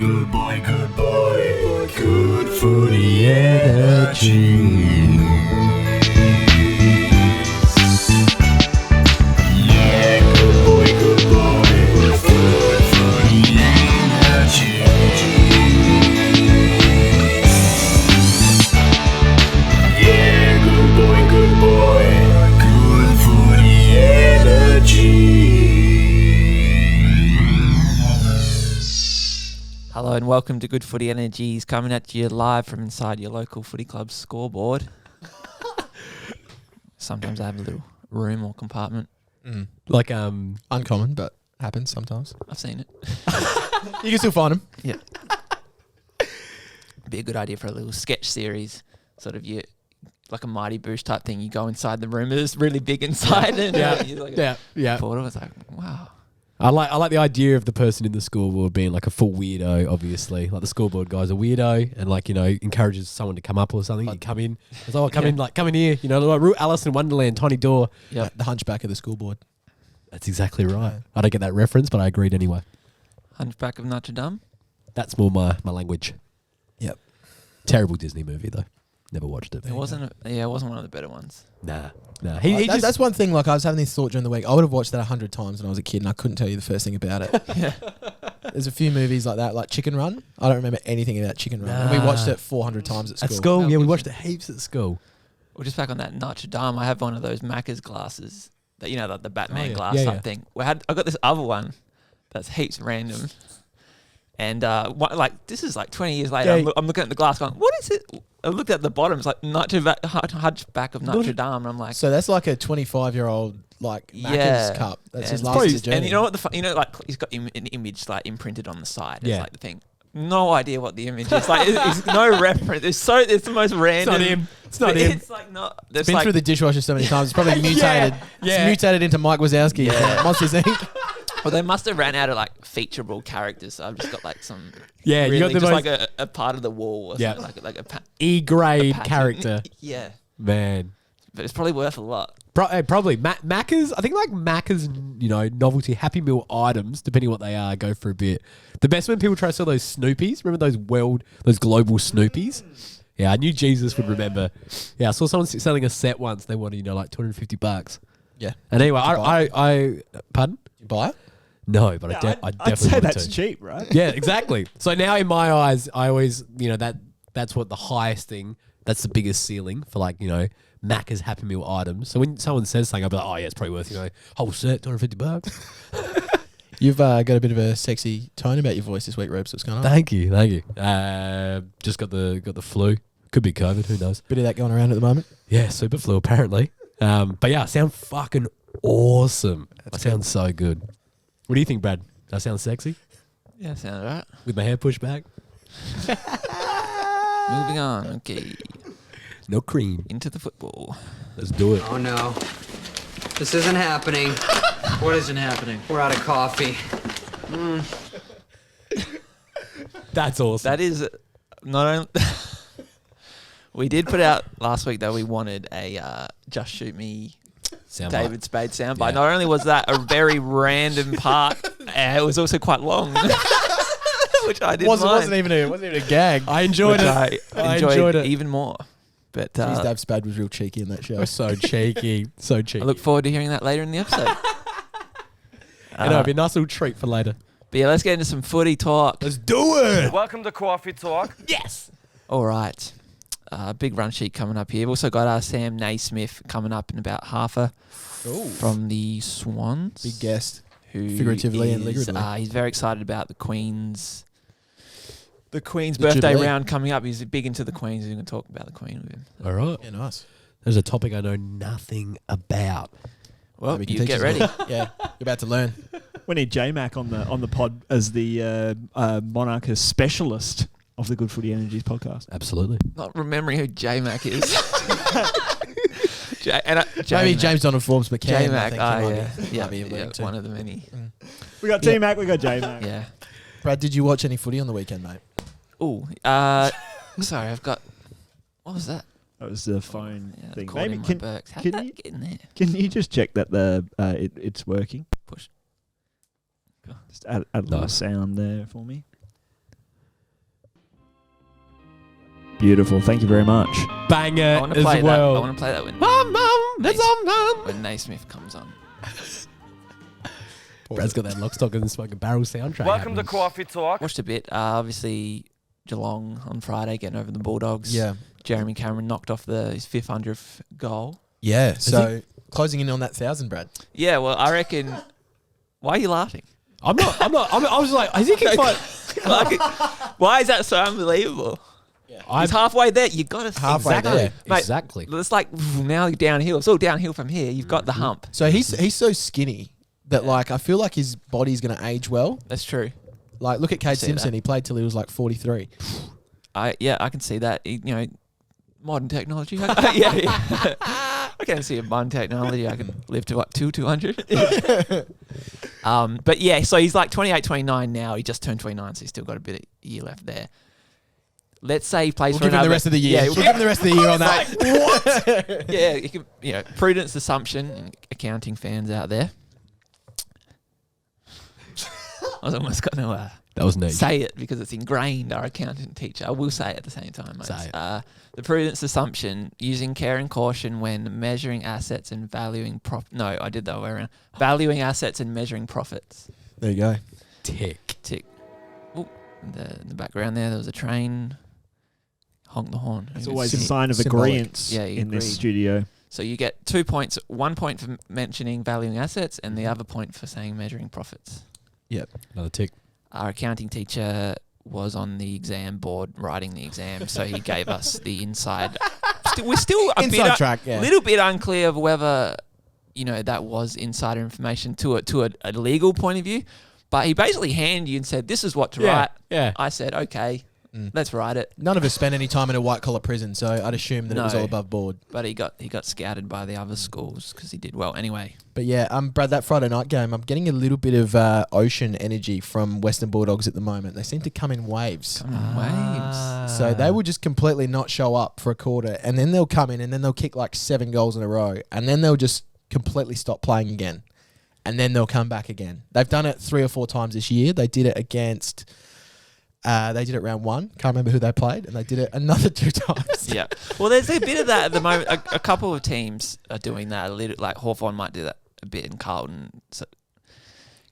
Good boy, good boy. Good Footy Energies. Yeah, good boy, good boy. Good Footy Energies. Yeah, good boy, good boy. Good Footy Energies. Hello and welcome to Good Footy Energies, coming at you live from inside your local footy club's scoreboard. Sometimes I have a little room or compartment. Like uncommon, but happens sometimes. I've seen it. You can still find them. Yeah. Be a good idea for a little sketch series, sort of like a Mighty Boosh type thing. You go inside the room, it's really big inside, and you're like Yeah. portal. It's like, wow. I like the idea of the person in the scoreboard being like a full weirdo. Obviously, like the scoreboard guy's a weirdo, and like encourages someone to come up or something. You come in, it's like come in here. Like real Alice in Wonderland, tiny door. Yeah, the hunchback of the scoreboard. That's exactly right. I don't get that reference, but I agreed anyway. Hunchback of Notre Dame. That's more my language. Yep. Terrible Disney movie though. Never watched it. It wasn't one of the better ones. Nah. That's one thing. Like I was having this thought during the week. I would have watched that 100 times when I was a kid, and I couldn't tell you the first thing about it. Yeah. There's a few movies like that, like Chicken Run. I don't remember anything about Chicken Run. And we watched it 400 times at school. At school, Oh, yeah, we good. watched it heaps at school. Well, just back on that Notre Dame, I have one of those Macca's glasses that like the Batman yeah. glass Yeah, type yeah. thing. I got this other one that's heaps random, and this is like 20 years later. Yeah. I'm looking at the glass, going, "What is it?" I looked at the bottom. It's like Hunchback of Notre Dame, and I'm like, So that's like a 25-year-old like Macca's Yeah. cup. That's Yeah, his it's last probably- year's journey. and you know what like he's got an image like imprinted on the side. It's Yeah. like the thing. No idea what the image is. Like it's no reference. It's the most random. It's not him. It's like not. It's It's been like, through the dishwasher so many times. It's probably mutated. Yeah. It's mutated into Mike Wazowski. Yeah. Monsters Inc. Well, they must have ran out of like featureable characters. So I've just got like some. Yeah, really you got the just most like a part of the wall. Or Yeah. something, like a E-grade pattern. character. Yeah, Man. but it's probably worth a lot. Probably. Macca's, I think like Macca's, novelty Happy Meal items, depending on what they are, go for a bit. The best when people try to sell those Snoopies. Remember those global Snoopies? Yeah, I knew Jesus would remember. Yeah, I saw someone selling a set once. They wanted, like $250. Yeah. And anyway, Did you buy I pardon? You buy it? No, but I definitely I'd say wanted that's to. cheap, right? Yeah, exactly. So now in my eyes, I always, that's what the highest thing, that's the biggest ceiling for like, Macca's Happy Meal items. So when someone says something, I'll be like, oh yeah, it's probably worth, whole set, $250. You've got a bit of a sexy tone about your voice this week, Rebs. What's going on? Thank you. Just got the flu. Could be COVID, who knows? Bit of that going around at the moment. Yeah, super flu apparently. But yeah, I sound fucking awesome. I sound so good. What do you think, Brad? Do I sound sexy? Yeah, sounds right. With my hair pushed back? Moving on. Okay, No cream. into the football. Let's do it. Oh no. This isn't happening. What isn't happening? We're out of coffee. That's awesome. That is not only. We did put out last week that we wanted a Just Shoot Me Soundbite. David Spade soundbite. Yeah. Not only was that a very random part, it was also quite long, which I didn't mind. wasn't even a gag. I enjoyed Which it. I enjoyed it even more. But Jeez, Dave Spade was real cheeky in that show. We're so cheeky. So cheeky. I look forward to hearing that later in the episode. It'll be a nice little treat for later. But yeah, let's get into some footy talk. Let's do it. Welcome to Coffee Talk. Yes. All right. Big run sheet coming up here. We've also got Sam Naismith coming up in about half from the Swans. Big guest. Who Figuratively and is, literally. he's very excited about the Queen's The birthday Jubilee. round coming up. He's big into the Queen. He's going to talk about the Queen with him. All right. Yeah, nice. There's a topic I know nothing about. Well, Maybe you you can get teach us ready. Yeah, you're about to learn. We need J-Mac on the pod as the monarchist specialist of the Good Footy Energies podcast. Absolutely. Not remembering who J-Mac is. Maybe James Donald Forbes McCann. J-Mac. I think Yeah, might be alluding to. one of the many. We got T-Mac, we got J-Mac. Yeah. Brad, did you watch any footy on the weekend, mate? Oh, sorry, I've got. What was that? That was the phone Yeah, thing. caught Maybe in my can Berks. How can did you- that get in there? you just check that it's working? Push. Just add a little Nice. sound there for me. Beautiful. Thank you very much. Banger I want to as play well. that. I want to play that when when Naismith comes on. Brad's got that Lock, Stock and Smoke and Barrel soundtrack. Welcome to Coffee Talk. Watched a bit. Obviously, Geelong on Friday getting over the Bulldogs. Yeah. Jeremy Cameron knocked off his 500th goal. Yeah. So closing in on that 1,000, Brad. Yeah, well, I reckon. Why are you laughing? I was like, is he confined? Like, why is that so unbelievable? He's halfway there. You got to Halfway Exactly. there. Mate, Exactly. It's like now you're downhill. It's all downhill from here. You've got the hump. So he's so skinny that like I feel like his body's going to age well. That's true. Like look at Cade See Simpson. that. He played till he was like 43. I can see that. Modern technology. Yeah. I can see a modern technology. I can live to up to 200. But yeah, so he's like 28, 29 now. He just turned 29, so he's still got a bit of year left there. Let's say he plays We'll for give him another. the rest of the year. Yeah, We'll give him the rest of the year on that. What? Yeah, you can, prudence assumption, and accounting fans out there. I was almost going to That was neat. say it because it's ingrained, our accountant teacher. I will say it at the same time, mate. Say it. The prudence assumption, using care and caution when measuring assets and valuing No, I did that way around. Valuing assets and measuring profits. There you go. Tick. Tick. Oh, in the background there was a train. Honk the horn. It's always a Sym- sign of symbolic. agreement Yeah, you in this agreed. studio. So you get 2 points. 1 point for mentioning valuing assets and the other point for saying measuring profits. Another tick. Our accounting teacher was on the exam board writing the exam, so he gave us the inside. We're still a Inside track, yeah. little bit unclear of whether that was insider information to a legal point of view. But he basically handed you and said, "This is what to write." Yeah. I said, "Okay, let's write it." None of us spent any time in a white collar prison, so I'd assume that it was No. all above board. But he got scouted by the other schools because he did well anyway. But yeah, Brad, that Friday night game, I'm getting a little bit of ocean energy from Western Bulldogs at the moment. They seem to come in waves. Coming in waves. So they will just completely not show up for a quarter, and then they'll come in and then they'll kick like 7 goals in a row, and then they'll just completely stop playing again, and then they'll come back again. They've done it 3 or 4 times this year. They did it against... they did it round 1. Can't remember who they played, and they did it another 2 times. Yeah. Well, there's a bit of that at the moment. A couple of teams are doing that a little. Like Hawthorn might do that a bit, and Carlton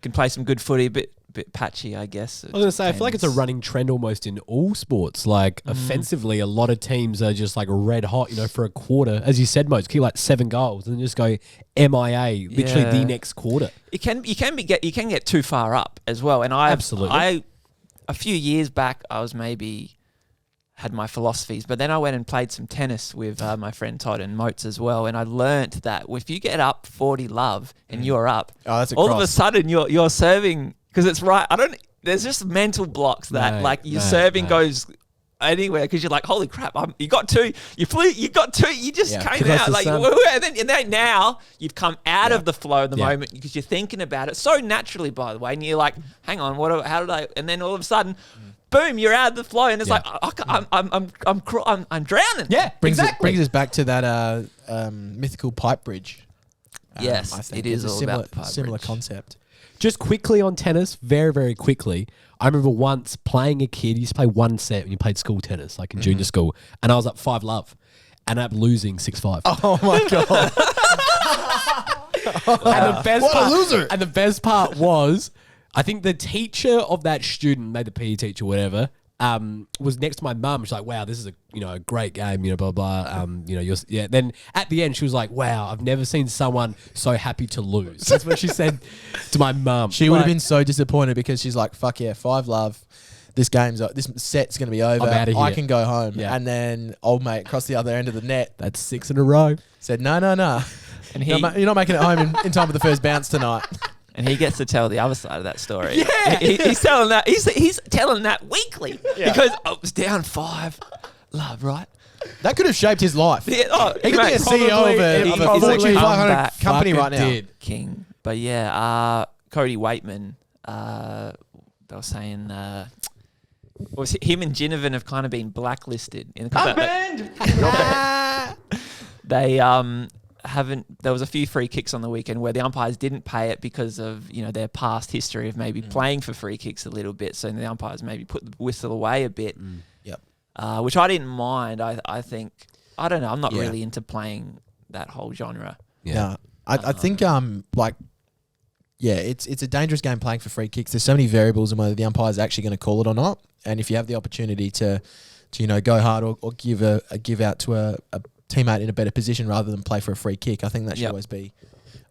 can play some good footy, a bit patchy, I guess. I was going to say, I feel like it's a running trend almost in all sports. Like, offensively, a lot of teams are just like red hot, for a quarter. As you said, Modes, kick like 7 goals and then just go MIA, literally the next quarter. You can get too far up as well. And Absolutely. A few years back, I was maybe had my philosophies, but then I went and played some tennis with my friend Todd and Moats as well, and I learnt that if you get up 40 love and you're up, Oh, that's a all of a cross. sudden you're serving because it's right. There's just mental blocks that Mate, like your mate, serving mate. goes anywhere because you're like, holy crap, you got 2, you flew, you got 2, you just Yeah, came 'cause that's out the like, sun. and then now you've come out of the flow of the Yeah. moment because you're thinking about it so naturally, by the way, and you're like, hang on, how did I? And then all of a sudden, boom, you're out of the flow, and it's like I'm drowning. Yeah, Brings exactly. us back to that mythical pipe bridge. Yes, I think it is It's a all similar, about the pipe similar bridge. concept. Just quickly on tennis, very, very quickly. I remember once playing a kid, you used to play 1 set when you played school tennis, like in junior school, and I was up 5 love, and I ended up losing 6-5. Oh my god! And the best What a part, loser. And the best part was, I think the teacher of that student, maybe the PE teacher, whatever, was next to my mum. She's like, "Wow, this is a great game, blah blah." Then at the end, she was like, "Wow, I've never seen someone so happy to lose." That's what she said to my mum. She would have Like, been so disappointed because she's like, "Fuck yeah, 5 love. This set's gonna be over. I'm outta I here." can go home." Yeah. And then old mate across the other end of the net That's 6 in a row. said, "No. And You're not making it home in time for the first bounce tonight." And he gets to tell the other side of that story. Yeah, he's telling that. He's telling that weekly because I was down 5 love, right? That could have shaped his life. Yeah, He could be a CEO of a probably Fortune come 500 back. company Fucking right now. did. King. But yeah, Cody Waitman. They were saying. Was him and Ginnivan have kind of been blacklisted in they haven't. There was a few free kicks on the weekend where the umpires didn't pay it because of their past history of maybe playing for free kicks a little bit. So the umpires maybe put the whistle away a bit. Yep. which I didn't mind. I think, I don't know, I'm not Yeah. really into playing that whole genre. Yeah. I think it's a dangerous game playing for free kicks. There's so many variables in whether the umpire's actually going to call it or not. And if you have the opportunity to go hard or give a give out to a teammate in a better position rather than play for a free kick, I think that should always be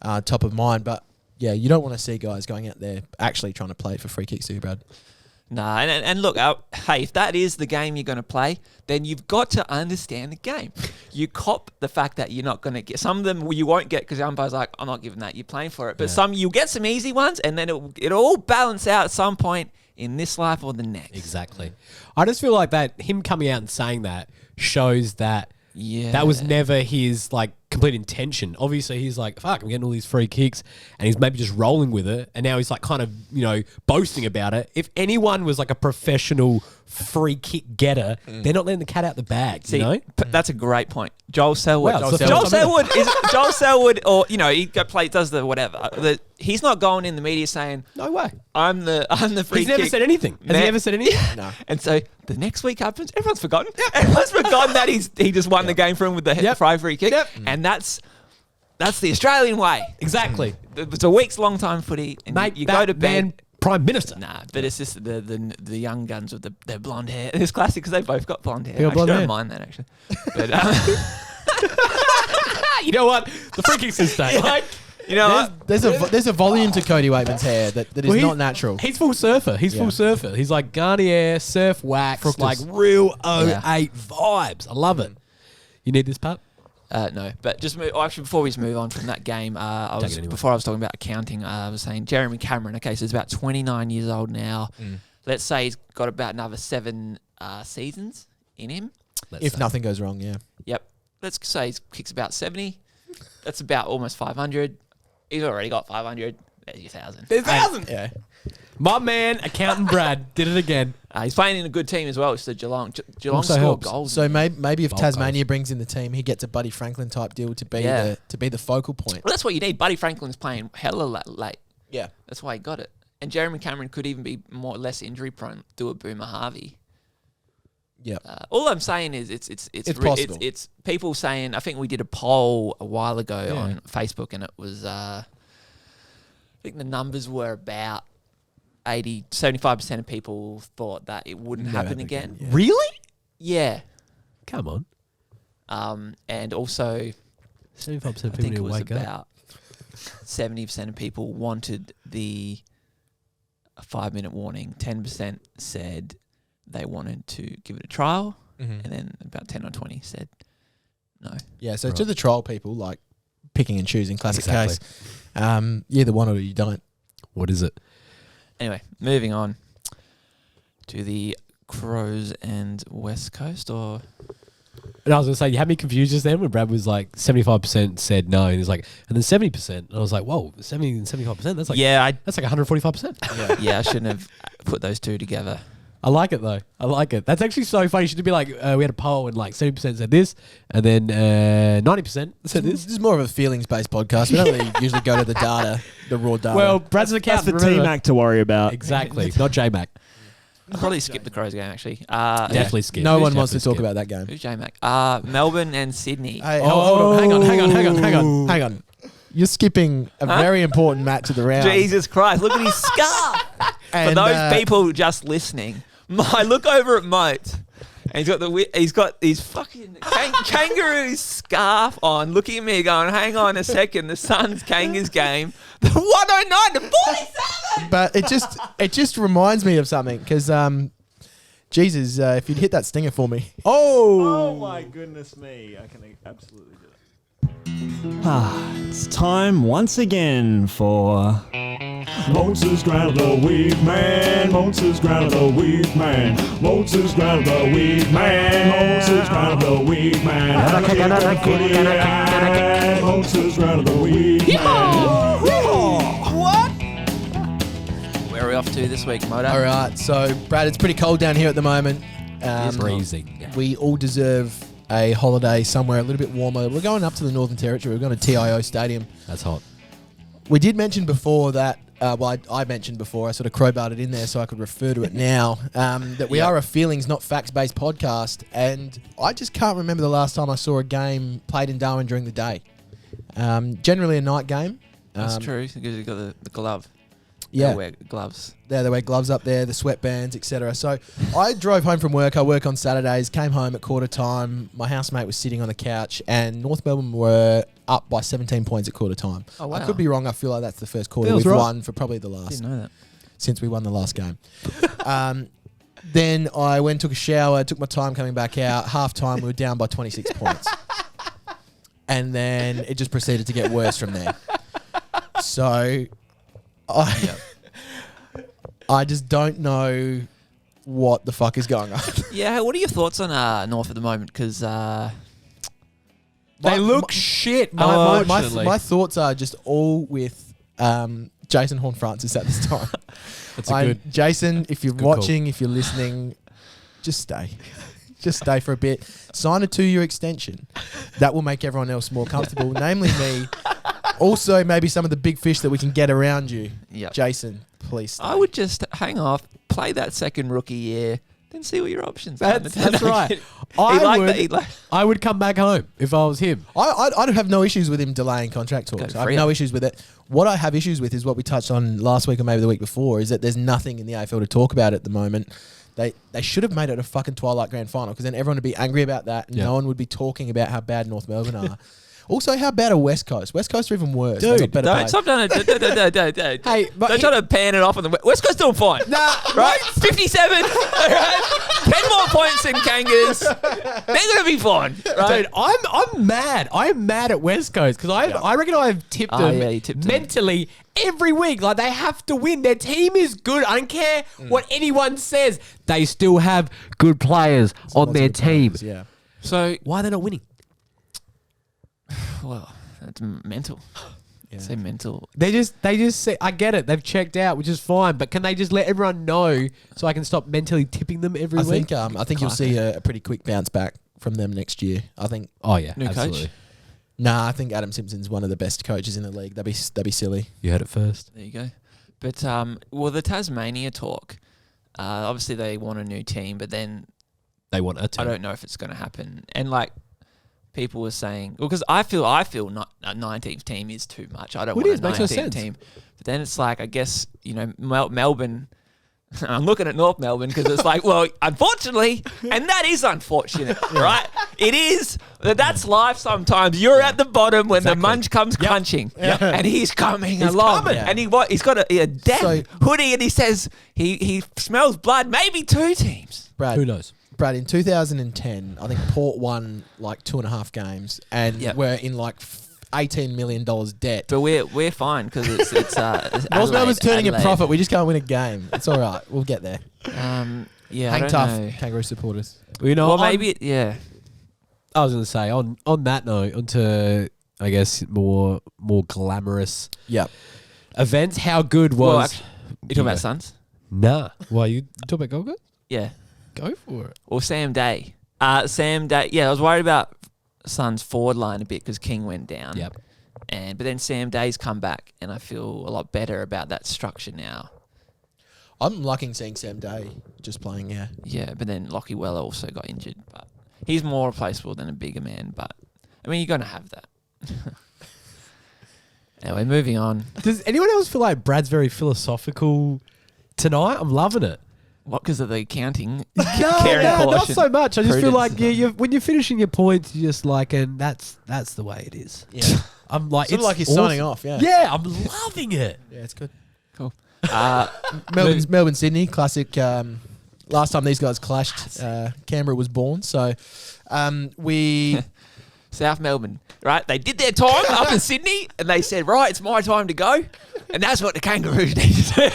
top of mind. But yeah, you don't want to see guys going out there actually trying to play for free kicks, do you, Brad? Nah, and look, hey, if that is the game you're going to play, then you've got to understand the game. You cop the fact that you're not going to get some of them. You won't get because the umpire's like, I'm not giving that. You're playing for it, but some you'll get some easy ones, and then it'll all balance out at some point in this life or the next. Exactly. I just feel like that him coming out and saying that shows that that was never his like complete intention. Obviously, he's like, fuck, I'm getting all these free kicks, and he's maybe just rolling with it, and now he's like kind of, boasting about it. If anyone was like a professional free kick getter, they're not letting the cat out the bag, That's a great point. Joel Selwood. Wow, Joel Selwood, or he does the whatever. He's not going in the media saying, no way. I'm the free He's kick. never said anything. Has he ever said anything? No. And so the next week happens. Everyone's forgotten. Everyone's forgotten that he just won the game for him with the free kick. Yep. And that's the Australian way. Exactly. It's a week's long time footy, and Mate, you go to bed. Prime Minister. Nah, but it's just the young guns with their blonde hair. It's classic because they both got blonde hair. They got I blonde don't hair. mind that actually. But You know what? The free kicks is stay. Like, you know what? There's a volume to Cody Waitman's hair that is he's not natural. He's full surfer. Full surfer. He's like Garnier, surf wax, Fructus. like real 08 vibes. I love it. You need this part? No, but just actually before we just move on from that game, before I was talking about accounting, I was saying Jeremy Cameron. Okay, so he's about 29 years old now. Let's say he's got about another 7 seasons in him. If nothing goes wrong, yeah. Yep. Let's say he kicks about 70. That's about almost 500. He's already got 500. There's your 1,000. There's 1,000. Yeah. My man, accountant Brad, did it again. He's playing in a good team as well. It's the Geelong. Geelong Also score helps. goals. So maybe if Bulk Tasmania brings in the team, he gets a Buddy Franklin type deal to be the focal point. Well, that's what you need. Buddy Franklin's playing hella late. Yeah. That's why he got it. And Jeremy Cameron could even be more less injury prone. Do a Boomer Harvey. Yeah. All I'm saying is it's possible. It's people saying. I think we did a poll a while ago on Facebook, and it was I think the numbers were about 75% of people thought that it wouldn't happen again. Yeah. Really? Yeah. Come on. And also 75% I of people think need it to was wake up. about 70% of people wanted a 5-minute warning. 10% said they wanted to give it a trial, and then about 10 or 20 said no. Yeah, so to the trial people, like picking and choosing, classic Exactly. case. You either want it or you don't. What is it? Anyway, moving on to the Crows and West Coast, or And I was going to say, you had me confused just then when Brad was like 75% said no, and he's like, and then 70%. And I was like, whoa, 70 and 75%? That's like, that's like 145%. yeah, I shouldn't have put those two together. I like it though. I like it. That's actually so funny. Should be like, we had a poll and like 70% said this, and then 90% said This this. is more of a feelings-based podcast. We don't really usually go to the data, the raw data. Well, Brad's an That's accountant. the remember? T-Mac to worry about. Exactly. Not J-Mac. I'll probably skip the Crows game, actually. Definitely skip. no Who's one wants to definitely talk about that game. Who's J-Mac? Melbourne and Sydney. Hey, hold on. Hang on. You're skipping a very important match of the round. Jesus Christ, look at his scarf. For And, those people just listening, I look over at Moat, and he's got his fucking kangaroo scarf on, looking at me going, hang on a second, the Suns Kangas game, the 109 to 47. But it just reminds me of something because, Jesus, if you'd hit that stinger for me. Oh my goodness me. I can absolutely do it. It's time once again for Moses Ground of the Week, man. Moses Ground of the Week, man. Moses Ground of the Week, man. Moses Ground of the Week, man. Moses Ground of the Week, man. Where are we off to this week, Moto? All right, so Brad, it's pretty cold down here at the moment. freezing. We all deserve a holiday somewhere a little bit warmer. We're going up to the Northern Territory. We're going to TIO Stadium. That's hot. We did mention before that I mentioned before, I sort of crowbarred it in there so I could refer to it now, that we are a feelings, not facts-based podcast, and I just can't remember the last time I saw a game played in Darwin during the day. Generally a night game. That's true, because you've got the glove. Yeah. They wear gloves. They wear gloves up there, the sweatbands, etc. So I drove home from work. I work on Saturdays, came home at quarter time. My housemate was sitting on the couch, and North Melbourne were up by 17 points at quarter time. Oh, wow. I could be wrong. I feel like that's the first quarter Feels we've right. won for probably the last, Didn't know that. since we won the last game. Then I went, took a shower, took my time coming back out. Half time, we were down by 26 points. And then it just proceeded to get worse from there. So I just don't know what the fuck is going on. Yeah, what are your thoughts on North at the moment? Because They look shit. My unfortunately. thoughts are just all with Jason Horn-Francis at this time. That's a good. Jason, if you're good call. watching, if you're listening, just stay. Just stay for a bit. Sign a 2-year extension. That will make everyone else more comfortable, namely me. Also, maybe some of the big fish that we can get around you. Yep. Jason, please stay. I would just hang off, play that second rookie year, then see what your options are. That's right. I I would come back home if I was him. I don't have no issues with him delaying contract talks. I have free no up. issues with it. What I have issues with is what we touched on last week or maybe the week before, is that there's nothing in the AFL to talk about at the moment. They should have made it a fucking Twilight Grand Final, because then everyone would be angry about that and no one would be talking about how bad North Melbourne are. Also, how bad are West Coast? West Coast are even worse. They got better Don't players. stop doing it. Hey, but Don't try to pan it off on the West Coast doing fine. Nah, Right? 57. Right? 10 more points than Kangas. They're going to be fine. Right? Dude, I'm mad. I'm mad at West Coast because I reckon I've tipped them you tipped them. mentally every week. Like, they have to win. Their team is good. I don't care what anyone says. They still have good players on their team. Yeah. So, Why are they not winning? well, that's mental. Say mental. They just say, I get it. They've checked out, which is fine. But can they just let everyone know so I can stop mentally tipping them every I week? think you'll see a pretty quick bounce back from them next year. I think. Oh yeah, New absolutely. coach. Nah, I think Adam Simpson's one of the best coaches in the league. That'd be silly. You heard it first. There you go. But, well, the Tasmania talk, obviously they want a new team, but then They want a team. I don't know if it's going to happen. And, like, people were saying, well, because I feel not a 19th team is too much. I don't Well, want it is, a makes no 19th sense. team. But then it's like, I guess, you know, Melbourne. I'm looking at North Melbourne because it's like, well, unfortunately, and that is unfortunate, right? It is. That's life sometimes. You're at the bottom when the munch comes crunching. And he's coming along. coming. And he's got a death So- hoodie and he says he smells blood, maybe 2 teams. Brad, Who knows? Brad, in 2010, I think Port won like 2.5 games and we're in like $18 million debt. But we're fine because it's North Melbourne's turning a Adelaide. profit. We just can't win a game. It's all right. We'll get there. Yeah, I Hang don't tough, know. Kangaroo supporters. Well, you know, Well, maybe yeah. I was going to say on that note, onto I guess more glamorous Yep. events. How good was? Well, actually, you talking about Suns? Nah. Why you talking about Gold? Yeah. Go for it. Or Sam Day. Sam Day. Yeah, I was worried about Suns forward line a bit because King went down. Yep. But then Sam Day's come back, and I feel a lot better about that structure now. I'm liking seeing Sam Day just playing, yeah. Yeah, but then Lockie Weller also got injured, but he's more replaceable than a bigger man. But I mean, you're gonna have that. Anyway, moving on. Does anyone else feel like Brad's very philosophical tonight? I'm loving it. What, because of the accounting? No, Caring not portion. so much. I just feel Prudence. like when you're finishing your points, you're just like, and that's the way it is. Yeah. I'm like, Sort of it's like he's awesome. signing off, yeah. Yeah, I'm loving it. Yeah, it's good. Cool. Melbourne, Sydney, classic. Last time these guys clashed, Canberra was born. So we... South Melbourne, right? They did their time up in Sydney, and they said, right, it's my time to go. And that's what the Kangaroos need to do.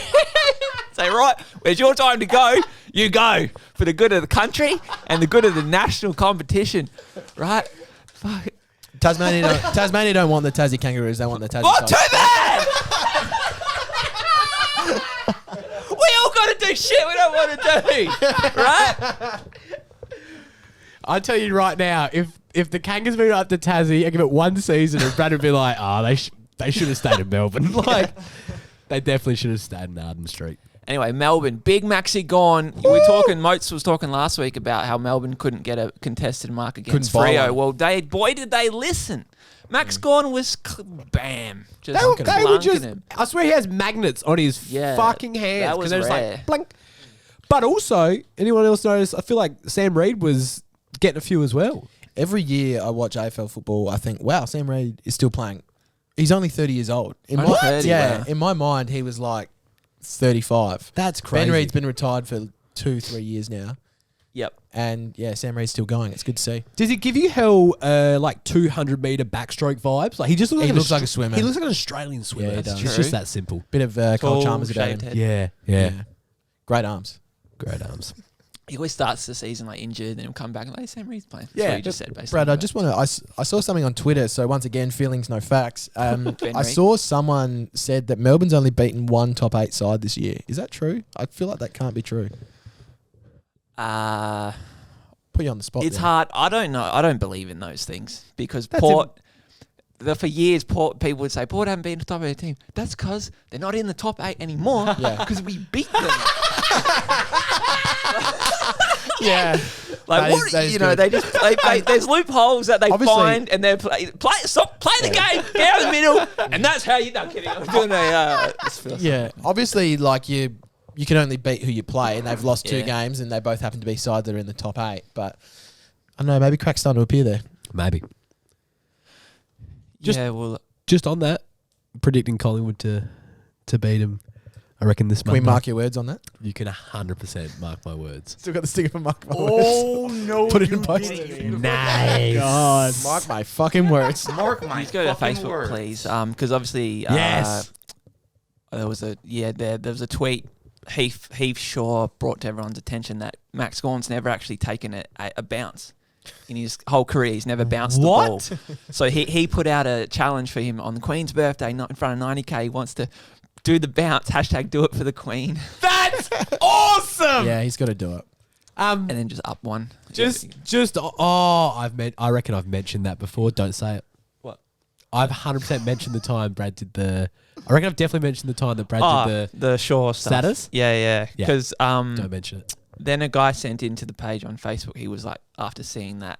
Say, right, where's your time to go? You go for the good of the country and the good of the national competition, right? Fuck. Tasmania don't want the Tassie Kangaroos. They want the Tassie What, Tigers. too bad? We all got to do shit we don't want to do, right? I tell you right now, if the Kangas moved up to Tassie, I give it one season, and Brad would be like, they should have stayed in Melbourne. Like, They definitely should have stayed in Arden Street. Anyway, Melbourne, big Maxi gone. We were talking. Moats was talking last week about how Melbourne couldn't get a contested mark against Couldn't Freo. bowl. Well, did they listen? Max Gorn was bam, just They were plunking just. him. I swear he has magnets on his fucking hands. that 'cause was they're just rare. like blink. But also, anyone else notice? I feel like Sam Reid was getting a few as well. Every year I watch AFL football, I think, wow, Sam Reid is still playing. He's only 30 years old. In Only my 30, yeah, wow. in my mind, he was like 35. That's crazy. Ben Reid's been retired for 2-3 years now. Yep. And yeah, Sam Reid's still going. It's good to see. Does it give you hell like 200-meter backstroke vibes? Like he just looks He like looks like a swimmer. He looks like an Australian swimmer. Yeah, he it's does. it's True. just that simple. Bit of Kyle Tall, Chalmers about shaved him. head. Yeah. Great arms. Great arms. He always starts the season like injured, then he'll come back and like, Sam Reid's playing. That's Yeah, what you just said, basically. Brad, I just want to. I saw something on Twitter. So once again, feelings, no facts. I Reid. saw someone said that Melbourne's only beaten one top 8 side this year. Is that true? I feel like that can't be true. Put you on the spot. It's there. hard. I don't know. I don't believe in those things because That's Port. For years, Port people would say Port haven't been a top 8 team. That's because they're not in the top 8 anymore. Yeah. Because we beat them. Yeah. Like That what? is- that is You know, good. they just there's loopholes that they Obviously- find, and they're play the game, get out of the middle, and that's how you. No, I'm kidding. I'm doing a. Yeah. Obviously, like you can only beat who you play, and they've lost 2 Yeah. games, and they both happen to be sides that are in the top 8. But I don't know. Maybe crack's starting to appear there. Maybe. Just- Yeah, well, Just on that, predicting Collingwood to beat him. I reckon this Can we Monday. mark your words on that? You can 100% mark my words. Still got the sticker for mark my Oh no! Put it in you post. didn't. Nice. God. Mark my fucking words. Mark my please go to fucking Facebook, words. please, because obviously, Yes. there was a tweet. Heath Shaw brought to everyone's attention that Max Gorn's never actually taken a bounce in his whole career. He's never bounced the ball. So he put out a challenge for him on the Queen's birthday, not in front of 90K. He wants to do the bounce. # do it for the Queen. That's awesome. Yeah, he's got to do it. And then just up one. I reckon I've mentioned that before. Don't say it. What? I've 100% mentioned the time Brad did the. I reckon I've definitely mentioned the time that Brad did the Shaw stuff. status? Yeah. Yeah. Because Don't mention it. then a guy sent into the page on Facebook. He was like, after seeing that,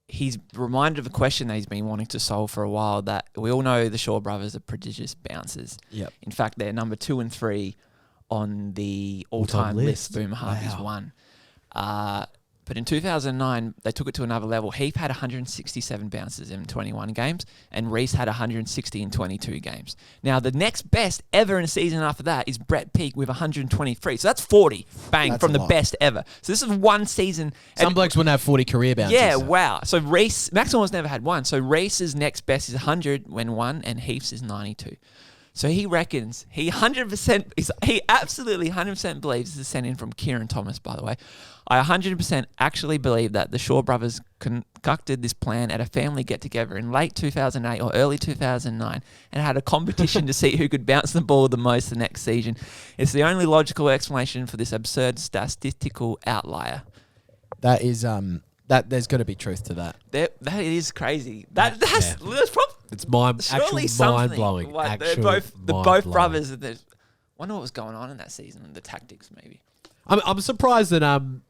he's reminded of a question that he's been wanting to solve for a while. That we all know the Shaw brothers are prodigious bouncers. Yep. In fact, they're number 2 and 3 on the All-time all-time list. list. Boomer Harvey's Wow. one. But in 2009, they took it to another level. Heath had 167 bounces in 21 games, and Reese had 160 in 22 games. Now, the next best ever in a season after that is Brett Peake with 123. So that's 40, bang, That's from a the lot. best ever. So this is one season. Some and- blokes wouldn't have 40 career bounces. yeah, wow. So Reese, Maxwell's never had one. So Reese's next best is 100 when one, and Heath's is 92. So he reckons he absolutely 100% believes this is sent in from Kieran Thomas, by the way. I 100% actually believe that the Shaw brothers concocted this plan at a family get-together in late 2008 or early 2009 and had a competition to see who could bounce the ball the most the next season. It's the only logical explanation for this absurd statistical outlier. That is that there's got to be truth to that. That is crazy. That's probably It's surely actual something. mind blowing. Like, they're Actual both mind-blowing. brothers. Wonder what was going on in that season and the tactics maybe. I'm surprised that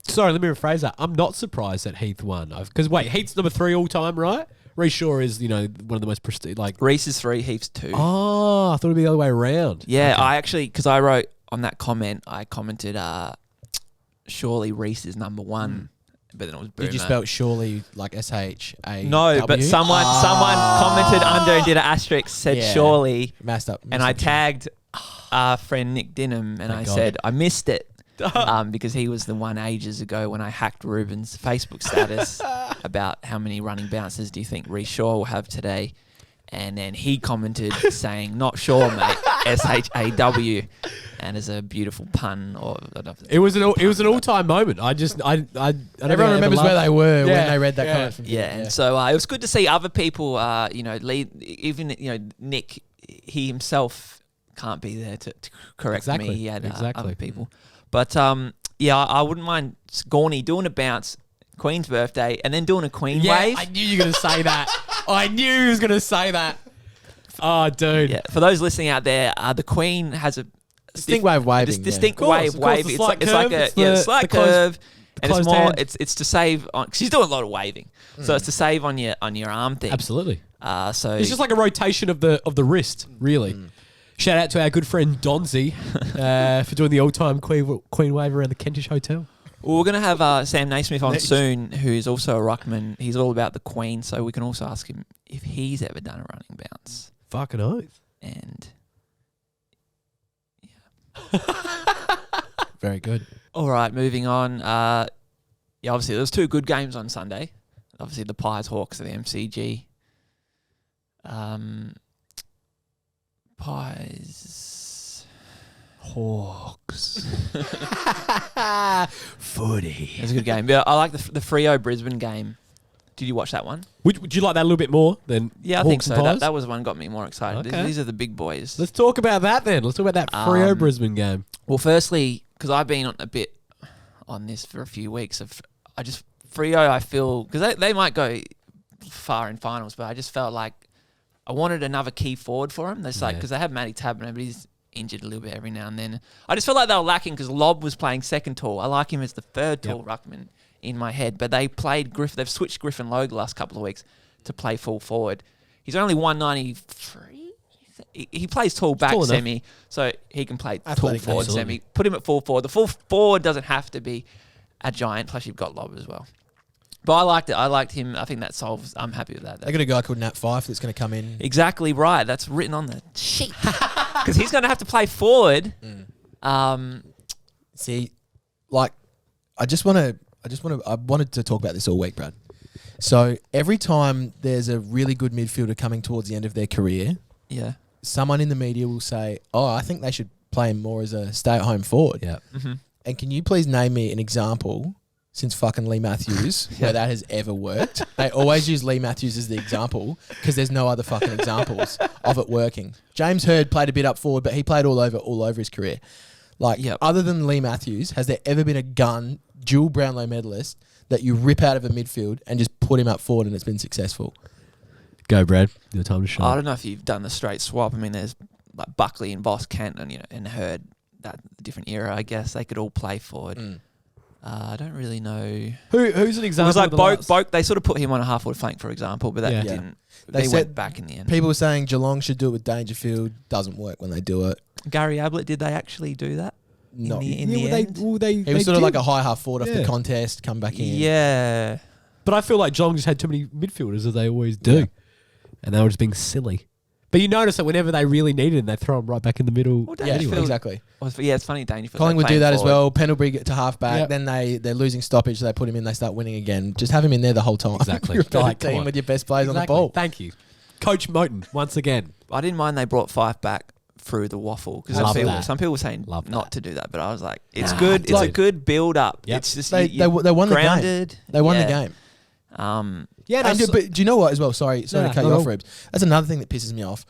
sorry, let me rephrase that. I'm not surprised that Heath won. Because wait, Heath's number 3 all time, right? Reece Shaw is one of the most prestige. Like Reese is 3, Heath's 2. I thought it'd be the other way around. Yeah, Okay. I actually because I wrote on that comment. I commented, surely Reese is number 1, but then it was Boomer. Did you spell surely like SHA? No, but someone commented under and did an asterisk, said Yeah. surely, Messed up. and I tagged our friend Nick Dinham, and I God. said I missed it. Because he was the one ages ago when I hacked Ruben's Facebook status about how many running bounces do you think Reece Shaw will have today, and then he commented saying, "Not sure, mate." SHAW, and as a beautiful pun, or It was an all-time moment. I don't think Everyone I remembers ever where they laughed. were Yeah, when they read that yeah. comment from yeah, and so it was good to see other people, lead. Even Nick, he himself can't be there to correct Exactly, me. He had exactly. other people. But I wouldn't mind Gorney doing a bounce, Queen's birthday, and then doing a Queen wave. I knew you were going to say that. I knew he was going to say that. Oh, dude. Yeah. For those listening out there, the Queen has a Distinct way of waving. distinct Of course, way of of course, waving. the It's slight like curve, a it's the slight closed- curve, and it's closed more. hand. It's to save on because she's doing a lot of waving, so it's to save on your arm thing. Absolutely. So It's just like a rotation of the wrist, really. Shout out to our good friend Donzi for doing the all-time Queen wave around the Kentish Hotel. well, we're gonna have Sam Naismith on soon, who's also a ruckman. He's all about the Queen, so we can also ask him if he's ever done a running bounce. Fucking oath. And Very good. all right, moving on. Yeah, obviously there was 2 good games on Sunday. Obviously the Pies Hawks at the MCG. Pies Hawks. Footy. It was a good game. Yeah, I like the Freo Brisbane game. Did you watch that one? Would you like that a little bit more than Yeah, I Hawks think and so. Pies? That was one got me more excited. Okay. These are the big boys. Let's talk about that then. Let's talk about that Freo Brisbane game. Well, firstly, because I've been on a bit on this for a few weeks. Freo, I feel, because they might go far in finals, but I just felt like I wanted another key forward for them. There's like, because they have Matty Tabner, but he's injured a little bit every now and then. I just felt like they were lacking because Lobb was playing second tall. I like him as the third tall ruckman in my head, but they played they've switched Griffin Logue the last couple of weeks to play full forward. He's only 193. He plays tall back tall enough. semi, so he can play tall Athletic, forward absolutely. semi. Put him at full forward. The full forward doesn't have to be a giant, plus you've got Lobb as well. But I liked it. I liked him. I think that solves. I'm happy with that. They got a guy called Nat Fife that's going to come in. Exactly right. That's written on the sheet because he's going to have to play forward. See, like, I wanted to talk about this all week, Brad. So every time there's a really good midfielder coming towards the end of their career, Yeah. someone in the media will say, "Oh, I think they should play him more as a stay-at-home forward." Yeah. And can you please name me an example since fucking Lee Matthews where that has ever worked? They always use Lee Matthews as the example because there's no other fucking examples of it working. James Hird played a bit up forward, but he played all over his career. Like, other than Lee Matthews, has there ever been a gun, dual Brownlow medalist, that you rip out of a midfield and just put him up forward and it's been successful? Go, Brad. Your time to I shine. don't know if you've done the straight swap. I mean, there's like Buckley and Boss Kent and Hurd. That different era, I guess. They could all play forward. I don't really know. Who's an It example? was like of the last- Boak. They sort of put him on a half-forward flank, for example, but that Yeah. didn't. They They said went back in the end. People were saying Geelong should do it with Dangerfield. Doesn't work when they do it. Gary Ablett, did they actually do that? Not. In the end? He was sort of like a high half forward off the Yeah. contest, come back in. Yeah. But I feel like Geelong just had too many midfielders, as they always do. Yeah. And they were just being silly. But you notice that whenever they really needed him, they throw him right back in the middle. Well, Yeah, Dangerfield- exactly. Yeah, it's funny. Dangerfield. Collingwood they're do that playing as forward. well. Pendlebury get to halfback. Yep. Then they're losing stoppage. So they put him in. They start winning again. Just have him in there the whole time. Exactly. You're a better Like, come team on. with your best players on the Exactly. ball. Thank you. Coach Moten, once again. I didn't mind they brought Fife back through the waffle because Love that. some people were saying Love not that. to do that, but I was like, it's Nah, good. It's a dude. good build up. Yep. It's just They won the game. grounded. They won Yeah. the game. Yeah, And but do you know what as well? Sorry No, to cut not you at off, all. Rebs. That's another thing that pisses me off.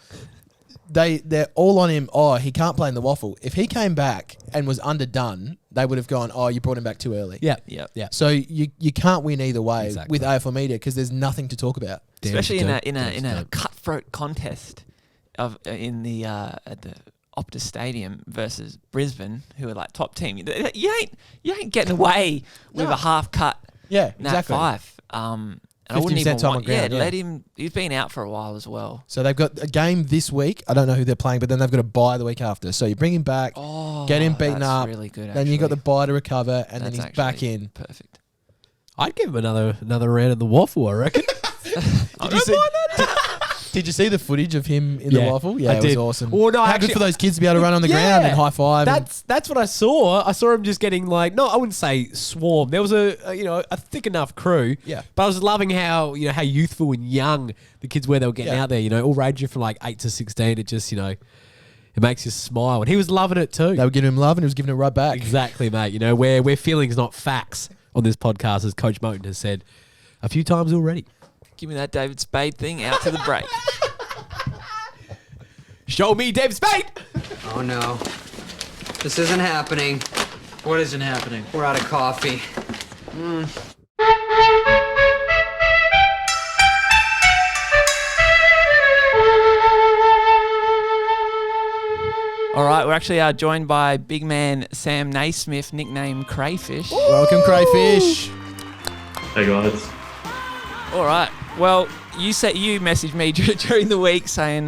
They're all on him. Oh, he can't play in the waffle. If he came back and was underdone, they would have gone, oh, you brought him back too early. Yeah. Yeah. Yeah. So you can't win either way Exactly. with AFL media because there's nothing to talk about. Damn Especially if in you a don't. in a Damn if in you a cutthroat contest of in the at the Optus Stadium versus Brisbane, who are like top team. You ain't getting away with No. a half cut. Yeah, Nat exactly. Fife. And I wouldn't 50% even time on want, ground, yeah. let him. He's been out for a while as well. So they've got a game this week. I don't know who they're playing, but then they've got a bye the week after. So you bring him back, Oh, get him beaten that's up. Really good. then you got the actually. bye to recover, and then That's he's back actually in. Perfect. I'd give him another round in the waffle, I reckon. Did you see the footage of him in Yeah, the waffle? Yeah, I it did. was awesome. Well, no, How actually- good for those kids to be able to run on the ground and high five. That's what I saw. I saw him just getting like, no, I wouldn't say swarm. There was a thick enough crew. Yeah. But I was loving how how youthful and young the kids were. They were getting Yeah. out there. All ranging from like 8 to 16. It just it makes you smile, and he was loving it too. They were giving him love, and he was giving it right back. Exactly, mate. We're feelings, not facts, on this podcast, as Coach Moten has said a few times already. Give me that David Spade thing out to the break. Show me Dave Spade. Oh no. This isn't happening. What isn't happening? We're out of coffee. All right, we're actually joined by big man Sam Naismith, nicknamed Crayfish. Welcome, Crayfish. Hey guys. All right. Well, you messaged me during the week saying,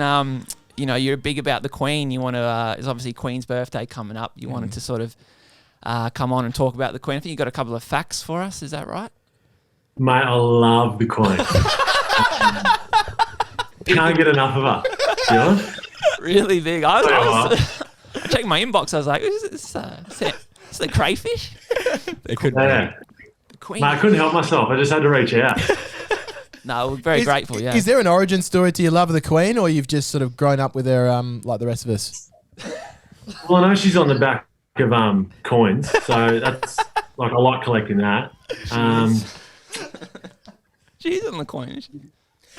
you're big about the Queen. You want to. It's obviously Queen's birthday coming up. You wanted to sort of come on and talk about the Queen. I think you got a couple of facts for us. Is that right? Mate, I love the Queen. Can't get enough of her. You know? Really big. I checked my inbox. I was like, is this the Crayfish? It could Yeah. The Queen. Mate, I couldn't help myself. I just had to reach out. No, we're very grateful, yeah. Is there an origin story to your love of the Queen, or you've just sort of grown up with her like the rest of us? Well, I know she's on the back of coins, so that's like I like collecting that. She's on the coin.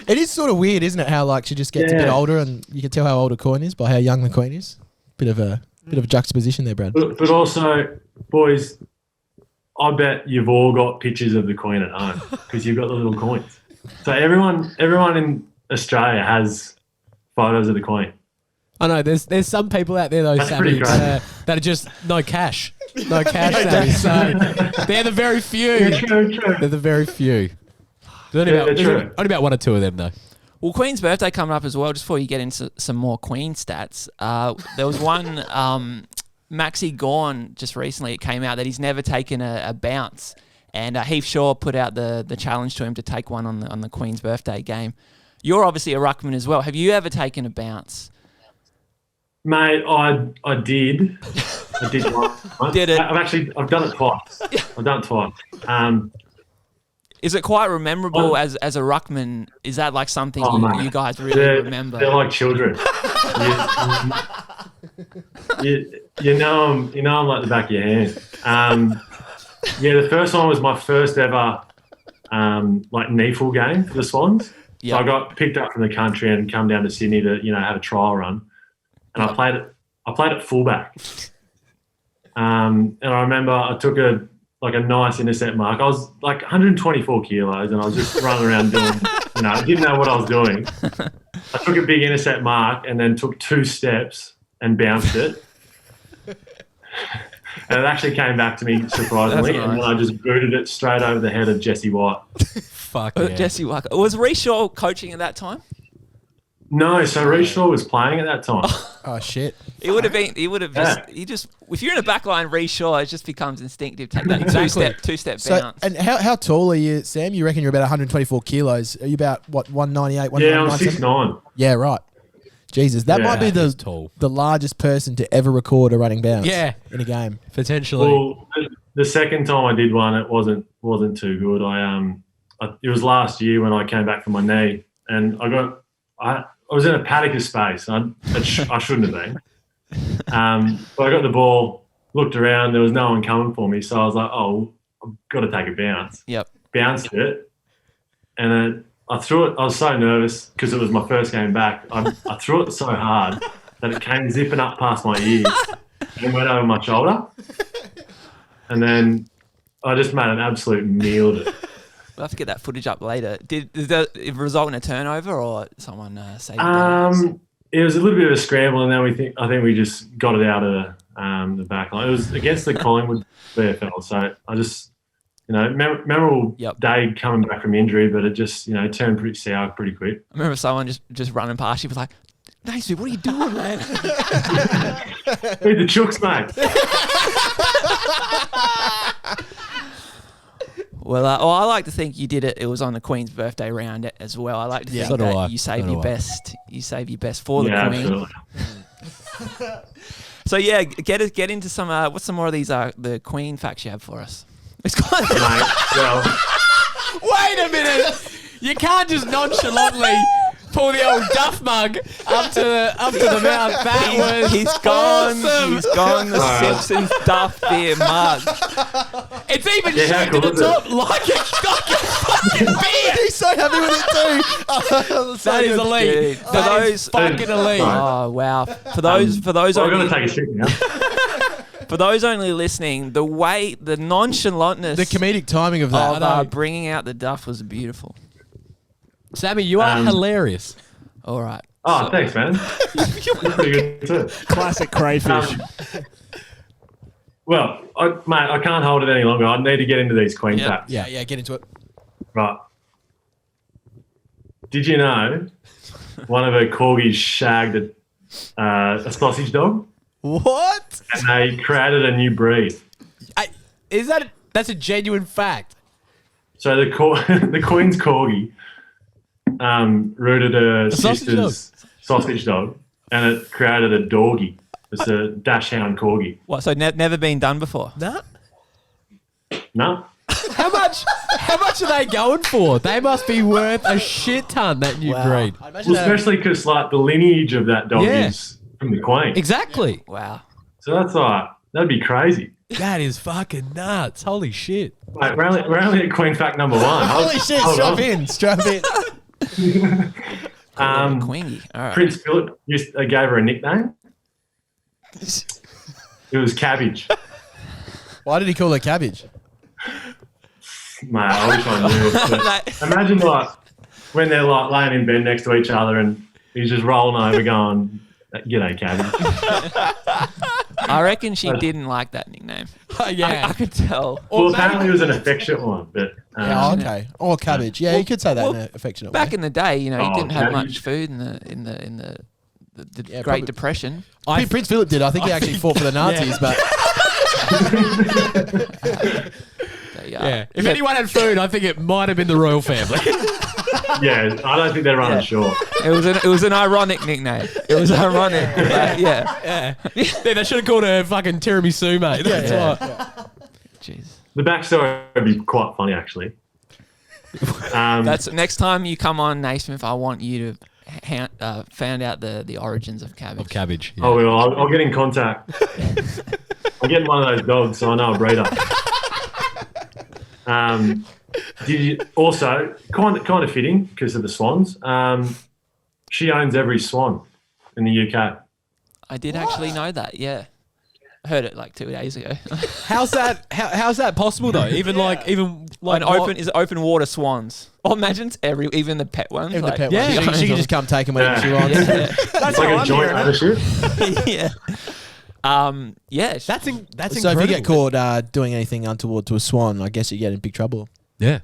It is sort of weird, isn't it? How like she just gets a bit older, and you can tell how old a coin is by how young the Queen is. Bit of a juxtaposition there, Brad. But also, boys, I bet you've all got pictures of the Queen at home because you've got the little coins. So everyone in Australia has photos of the Queen. I know there's some people out there though, That's Sammy, pretty great. that are just no cash, Sammy. So they're the very few. Yeah, true. They're the very few. There's true. only about one or two of them though. Well, Queen's birthday coming up as well. Just before you get into some more Queen stats, there was one Maxi Gawn just recently. It came out that he's never taken a bounce, and Heath Shaw put out the challenge to him to take one on the Queen's birthday game. You're obviously a ruckman as well. Have you ever taken a bounce? Mate, I did. I did once. Did it? I've done it twice. I've done it twice. Is it quite memorable as a ruckman? Is that like something you guys really remember? They're like children. you know them like the back of your hand. The first one was my first ever like NEFL game for the Swans. Yep. So I got picked up from the country and come down to Sydney to have a trial run, and I played at fullback. And I remember I took a nice intercept mark. I was like 124 kilos, and I was just running around doing, didn't know what I was doing. I took a big intercept mark and then took 2 steps and bounced it. And it actually came back to me surprisingly, That's nice. and then I just booted it straight over the head of Jesse White. Fuck yeah. Jesse Walker. Was Reece Shaw coaching at that time? No, so Reece Shaw was playing at that time. Oh shit! It would have been. He would have just. If you're in a back line, Reece Shaw, it just becomes instinctive. Take that two step So, bounce. and how tall are you, Sam? You reckon you're about 124 kilos? Are you about what 198? Yeah, I'm 197? 6'9". Yeah, right. Jesus, that might be He's tall. the largest person to ever record a running bounce. Yeah. In a game. Potentially. Well, the second time I did one, it wasn't too good. It was last year when I came back from my knee, and I was in a paddock of space. I shouldn't have been. But I got the ball, looked around, there was no one coming for me, so I was like, oh, I've got to take a bounce. Yep. Bounced it, and then I threw it. I was so nervous because it was my first game back. I threw it so hard that it came zipping up past my ears and went over my shoulder. And then I just made an absolute meal of it. We'll have to get that footage up later. Did it result in a turnover or someone saved it? It was a little bit of a scramble, and then I think we just got it out of the back line. It was against the Collingwood VFL, so I just memorable day coming back from injury, but it just turned pretty sour pretty quick. I remember someone just running past you was like, Naysmith, what are you doing, man? Feed the chooks, mate. Well, I like to think you did it. It was on the Queen's birthday round as well. I like to think that you save your best. You save your best for the Queen. Absolutely. So get into some. What's some more of these the Queen facts you have for us? It's quite. Mate, well, Wait a minute! You can't just nonchalantly pull the old duff mug up to the mouth. He's gone. awesome. He's gone. The Simpsons duff beer mug. It's even Yeah, shaped cool, at the isn't top like a fucking beer. He's so happy with it too. That is elite. Dude, That is fucking elite. Oh wow! For those well, I'm only going to take a shit now. for those only listening, the nonchalantness, The comedic timing of that. of bringing out the duff was beautiful. Sammy, you are hilarious. All right. Oh, thanks, man. That's pretty good too. Classic crayfish. Well, mate, I can't hold it any longer. I need to get into these queen Yep. facts. Yeah, get into it. Right. Did you know one of her corgis shagged a sausage dog, What? and they created a new breed? That's a genuine fact. So the the queen's corgi rooted her sausage sister's sausage dog, and it created a doggy. It's a dachshund corgi. What? So never been done before? Nah. No, How much are they going for? They must be worth a shit ton, that new breed. I imagine well, especially because like the lineage of that dog Yeah. is from the queen. Exactly. Wow. So that's like that'd be crazy. That is fucking nuts. Holy shit. Mate, we're only at queen fact number 1. holy shit, Hold strap on. in, strap in. Queengy. All right. Prince Philip gave her a nickname. It was Cabbage. Why did he call her Cabbage? Mate, I wish I knew. But imagine like when they're like laying in bed next to each other and he's just rolling over going, "G'day, Cabbage." I reckon she didn't like that nickname. Yeah. I could tell. Well, apparently it was an affectionate one, but Yeah, okay. Or Cabbage. Yeah, you could say that in well, an affectionate Back way. in the day, you Oh, didn't have cabbage. much food in the Yeah, Great probably- Depression. Prince Philip did. I think he actually fought for the Nazis, but Yeah. If anyone had food, I think it might have been the royal family. yeah, I don't think they're running short. It was an ironic nickname. It was ironic. But yeah. Yeah, they should have called her fucking tiramisu, mate. That's right. Jeez. The backstory would be quite funny, actually. That's next time you come on Naismith, I want you to find out the origins of cabbage. Of cabbage. Yeah. Oh, well, I'll get in contact. I'm getting one of those dogs, so I know a breeder. Did you also kind of fitting because of the swans? She owns every swan in the UK. I did actually know that. Yeah, I heard it like 2 days ago. How's that possible though? Even like Is it open water swans? Oh, imagine it's even the pet ones. even like, the pet yeah. one. She can just come take him whenever she wants. Yeah. It's like a joint ownership. yeah. Yeah. That's So incredible. if you get caught doing anything untoward to a swan, I guess you get in big trouble. Yeah.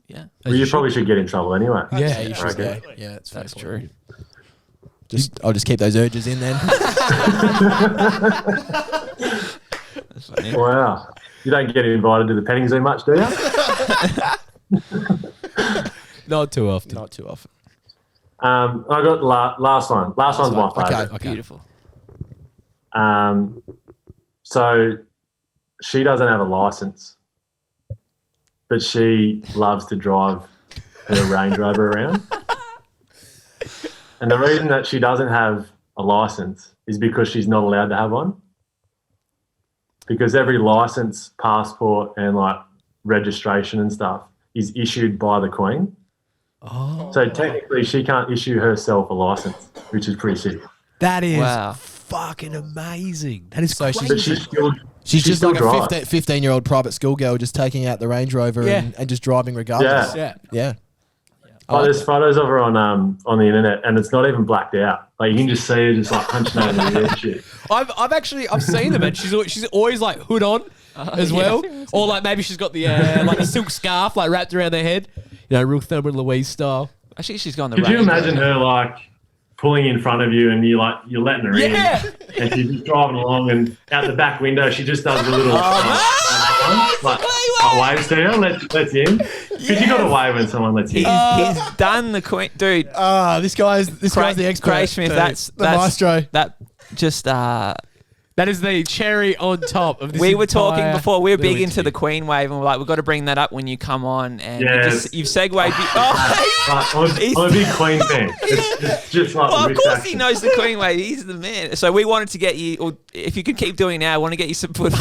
Yeah. Well, you probably should get in trouble anyway. Yeah. you should. Okay. Yeah, That's true. I'll just keep those urges in then. That's funny. Wow. You don't get invited to the petting zoo much, do you? Not too often. Not too often. I got the last one. Last one's my favourite. Okay. Beautiful. So she doesn't have a license, but she loves to drive her Range Rover around. And the reason that she doesn't have a license is because she's not allowed to have one. Because every license, passport, and like registration and stuff is issued by the Queen. Oh. So technically, she can't issue herself a license, which is pretty sick. That is Wow. fucking amazing. That is So crazy. But She's just still like drives. a 15-year-old private schoolgirl just taking out the Range Rover Yeah. and just driving regardless. yeah. Yeah. Oh, there's photos of her on the internet, and it's not even blacked out. Like you can just see her just like punching over the head and shit. I've seen them, and she's always like hood on as well, or like maybe she's got the like a silk scarf like wrapped around her head, you know, real Thelma and Louise style. Actually, she's gone the Could you Range imagine Rover. her like pulling in front of you, and you're letting her Yeah. in, and she's just driving along, and out the back window she just does a little waves to you, lets you in. Because you got to wave when someone lets you in. He's done the Queen, dude. This guy's the expert. Naismith, that's the maestro. That just That is the cherry on top of this. we were talking entire before. We were big little into the interview. Queen wave, and we're like, we've got to bring that up when you come on. And Yes. you've segued. I'm a big Queen fan. It's just like Well, the of wrist course action. he knows the Queen wave. He's the man. So we wanted to get you, or if you could keep doing it now, I want to get you some foot.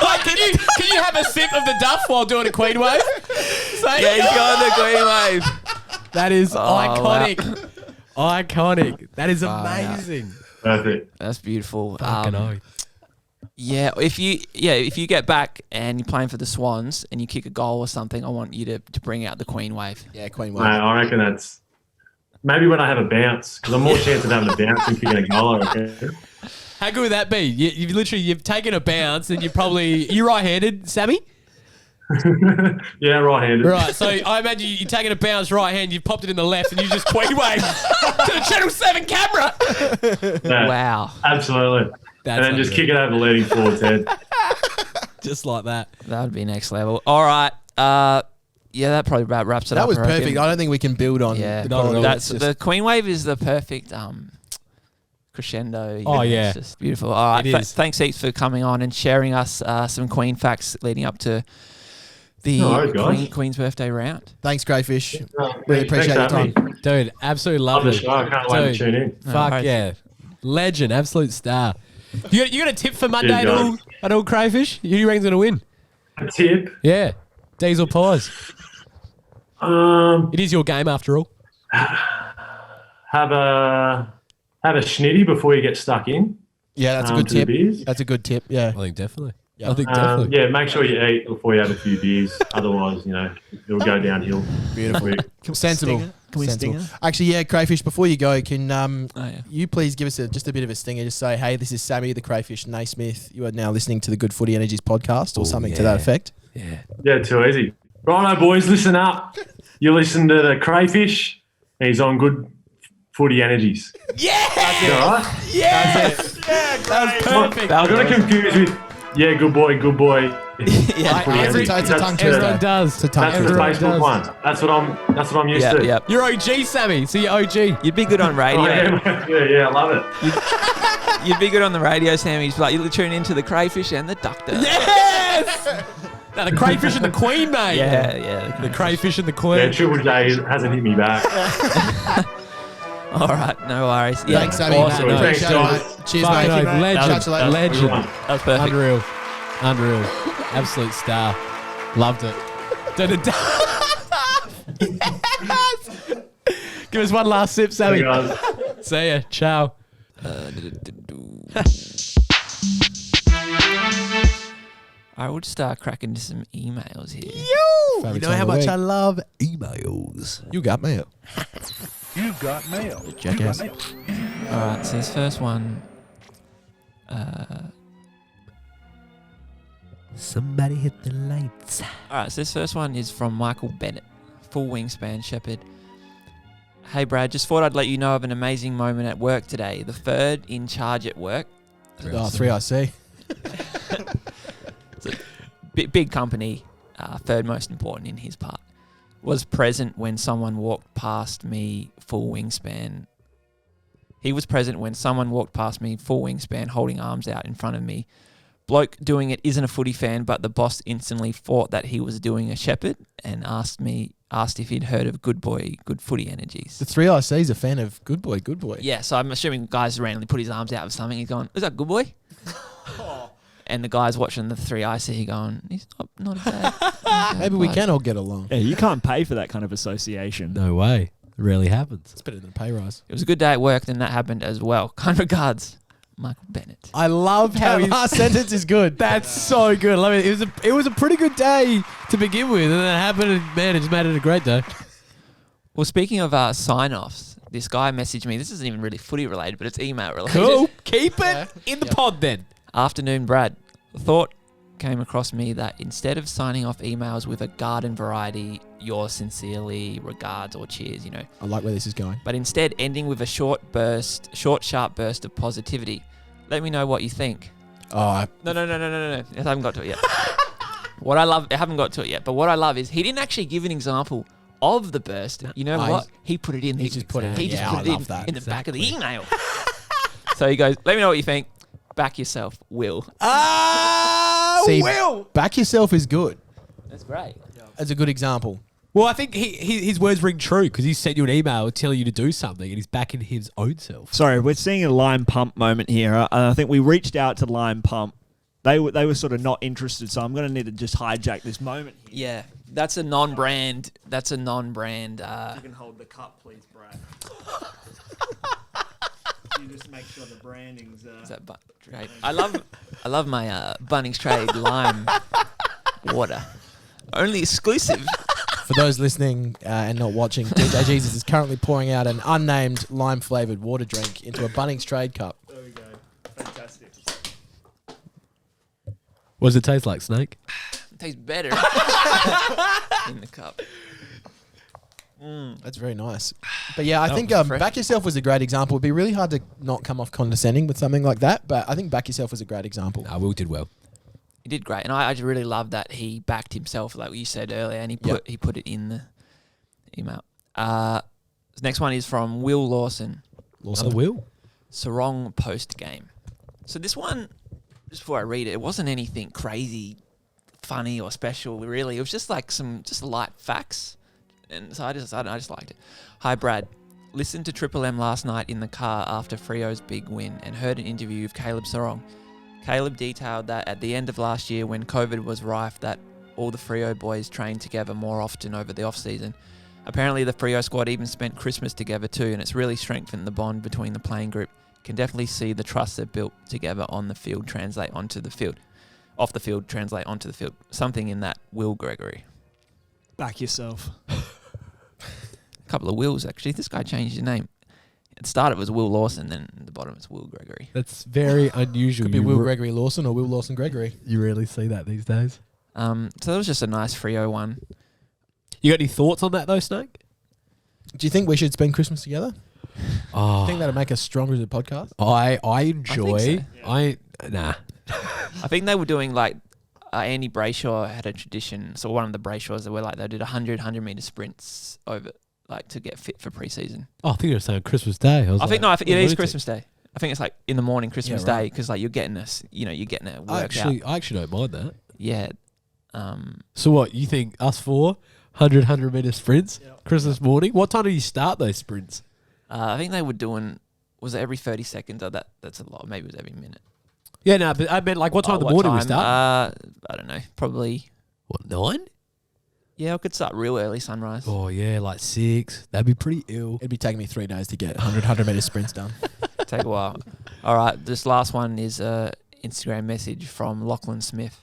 Like, can you have a sip of the duff while doing a Queen wave? Yeah, he's got the Queen wave. That is wow. iconic. Iconic. That is amazing. Perfect. That's beautiful. Fucking oath. Yeah, if you get back and you're playing for the Swans and you kick a goal or something, I want you to bring out the Queen wave. Yeah, Queen Mate, wave. I reckon Maybe when I have a bounce, because I'm more chance of having a bounce than kicking a goal. I reckon. How good would that be? You've taken a bounce and you right-handed, Sammy? Yeah, right-handed. Right, so I imagine you're taking a bounce right hand, you've popped it in the left, and you just queen wave to the Channel 7 camera. Yeah, Wow. absolutely. And then just kick it over the leading forward's head. Just like that. That would be next level. All right. Yeah, that probably about wraps it up. That was I reckon. perfect. I don't think we can build on Yeah, the quality. that's It's the Queen Wave is the perfect crescendo. Oh, yeah. It's just beautiful. All right, It is. thanks heaps for coming on and sharing us some Queen facts leading up to the No worries, guys. Queen's birthday round. Thanks, Crayfish. Thanks Really appreciate for your having time. me. Dude, absolutely Love love the it. show. I can't wait to Dude. tune in. Fuck worries. yeah. Legend, absolute star. You got a tip for Monday Cheers, at all Crayfish? Who do you reckon's going to win? A tip. Yeah. Diesel pies. It is your game after all. Have a schnitty before you get stuck in. Yeah, that's a good to the tip. beers. That's a good tip. Yeah. I think definitely. Yeah. I think definitely. Yeah, make sure you eat before you have a few beers. Otherwise, it'll go downhill. Beautiful. Sensible. Can we Sensible. sting her? Actually, yeah, Crayfish, before you go, can yeah. you please give us just a bit of a stinger? Just say, hey, this is Sammy, the Crayfish, Naismith. You are now listening to the Good Footy Energies podcast or something to that effect. Yeah. Yeah, too easy. Righto, boys, listen up. You listen to the Crayfish, and he's on Good Footy Energies. Yeah! All right? Yes! That's perfect. I got to confuse with, yeah, good boy. Yeah. Footy Every Energies. time it's a tongue That's twister. Everyone does. It's a tongue the Everyone Facebook does. one. That's what I'm used Yeah, to. yeah. You're OG, Sammy. So you're OG. You'd be good on radio. Yeah, I love it. You'd be good on the radio, Sammy. Like you tune into the Crayfish and the Doctor. Yes! No, the Crayfish and the Queen, mate. Yeah. The Crayfish and the Yeah, Queen. Triple J hasn't hit me back. All right, no worries. Yeah. Thanks, Sammy. Awesome. Appreciate Thanks, it, guys. mate. Cheers, Fuck mate. no, legend. Catch you later. Legend. Good one. That was perfect. Unreal. Absolute star. Loved it. Yes! Give us one last sip, Sammy. Hey, guys. See ya. Ciao. I would start cracking into some emails here. You know how much I love emails. You got mail. Jackass. All right, so this first one. Somebody hit the lights. All right, so this first one is from Michael Bennett, full wingspan shepherd. Hey Brad, just thought I'd let you know of an amazing moment at work today. The third in charge at work, Oh, 3IC. big company, third most important in his part, was present when someone walked past me full wingspan. He was present when someone walked past me full wingspan, holding arms out in front of me. Bloke doing it isn't a footy fan, but the boss instantly thought that he was doing a shepherd and asked if he'd heard of Good Footy Energies. The 3IC is a fan of Good Boy. Yeah, so I'm assuming guys randomly put his arms out for something. He's going, "Is that Good Boy?" And the guy's watching the 3IC going, "He's not a bad." Maybe we can all get along. Yeah, you can't pay for that kind of association. No way. It rarely happens. It's better than a pay rise. It was a good day at work, then that happened as well. Kind regards, Michael Bennett. I love how That he's... last sentence is good. That's so good. I mean, it was a pretty good day to begin with, and then it happened, and man, it just made it a great day. Well, speaking of sign-offs, this guy messaged me. This isn't even really footy related, but it's email related. Cool. Keep it in the pod then. Afternoon, Brad. The thought came across me that instead of signing off emails with a garden variety, yours sincerely, regards, or cheers, I like where this is going. but instead ending with a short, sharp burst of positivity. Let me know what you think. Oh, No. I haven't got to it yet. I haven't got to it yet, but what I love is he didn't actually give an example of the burst. You know Oh, what? He put it in. he just put it in. He just Yeah, put I it love that. in the back of the email. So he goes, let me know what you think. Back yourself, Will. See, back yourself is good. That's great. That's a good example. Well, I think his words ring true because he sent you an email telling you to do something, and he's backing his own self. Sorry, we're seeing a Lime Pump moment here. And I think we reached out to Lime Pump. They were sort of not interested, so I'm going to need to just hijack this moment here. Yeah, that's a non-brand. You You can hold the cup, please, Brad. You just make sure the branding's... is that trade? I love my Bunnings Trade lime water. Only exclusive For those listening and not watching, DJ Jesus is currently pouring out an unnamed lime-flavoured water drink into a Bunnings trade cup. There we go. Fantastic. What does it taste like, Snake? It tastes better in the cup. That's very nice. But yeah, I think was fresh. Back Yourself was a great example. It'd be really hard to not come off condescending with something like that, but I think Back Yourself was a great example. Nah, Will did well. He did great, and I just really love that he backed himself, like you said earlier, and he put it in the email. The next one is from Will Lawson. Oh, Will? Sarong post game. So this one, just before I read it, it wasn't anything crazy, funny or special. Really, it was just like some light facts, and so I just liked it. Hi Brad, listened to Triple M last night in the car after Freo's big win, and heard an interview of Caleb Sarong. Caleb detailed that at the end of last year, when COVID was rife, that all the Freo boys trained together more often over the off-season. Apparently the Freo squad even spent Christmas together too, and it's really strengthened the bond between the playing group. You can definitely see the trust they've built together on the field translate onto the field. Off the field translate onto the field. Something in that, Will Gregory. Back yourself. A couple of Wills, actually. This guy changed his name. At the start it was Will Lawson, then at the bottom it's Will Gregory. That's very unusual. Could be Will Gregory Lawson or Will Lawson Gregory. You rarely see that these days. So that was just a nice Freo one. You got any thoughts on that though, Snake? Do you think we should spend Christmas together? Oh, I think that'd make us stronger as a podcast. I enjoy. so. Nah. I think they were doing like Andy Brayshaw had a tradition. So one of the Brayshaws that were like they did 100 meter sprints over like to get fit for preseason. Oh, I think you were saying Christmas Day. I think it is Christmas Day. I think it's like in the morning Christmas Day because like you're getting it worked out. I actually don't mind that. Yeah. So what you think? Us 100 meter sprints Christmas morning. What time do you start those sprints? I think they were doing. Was it every 30 seconds? Oh, that's a lot. Maybe it was every minute. Yeah, no, but I meant like what time in the morning we start? I don't know. Probably. What, 9? Yeah, I could start real early sunrise. Oh yeah, like 6. That'd be pretty ill. It'd be taking me 3 days to get 100 meter sprints done. Take a while. All right, this last one is a Instagram message from Lachlan Smith.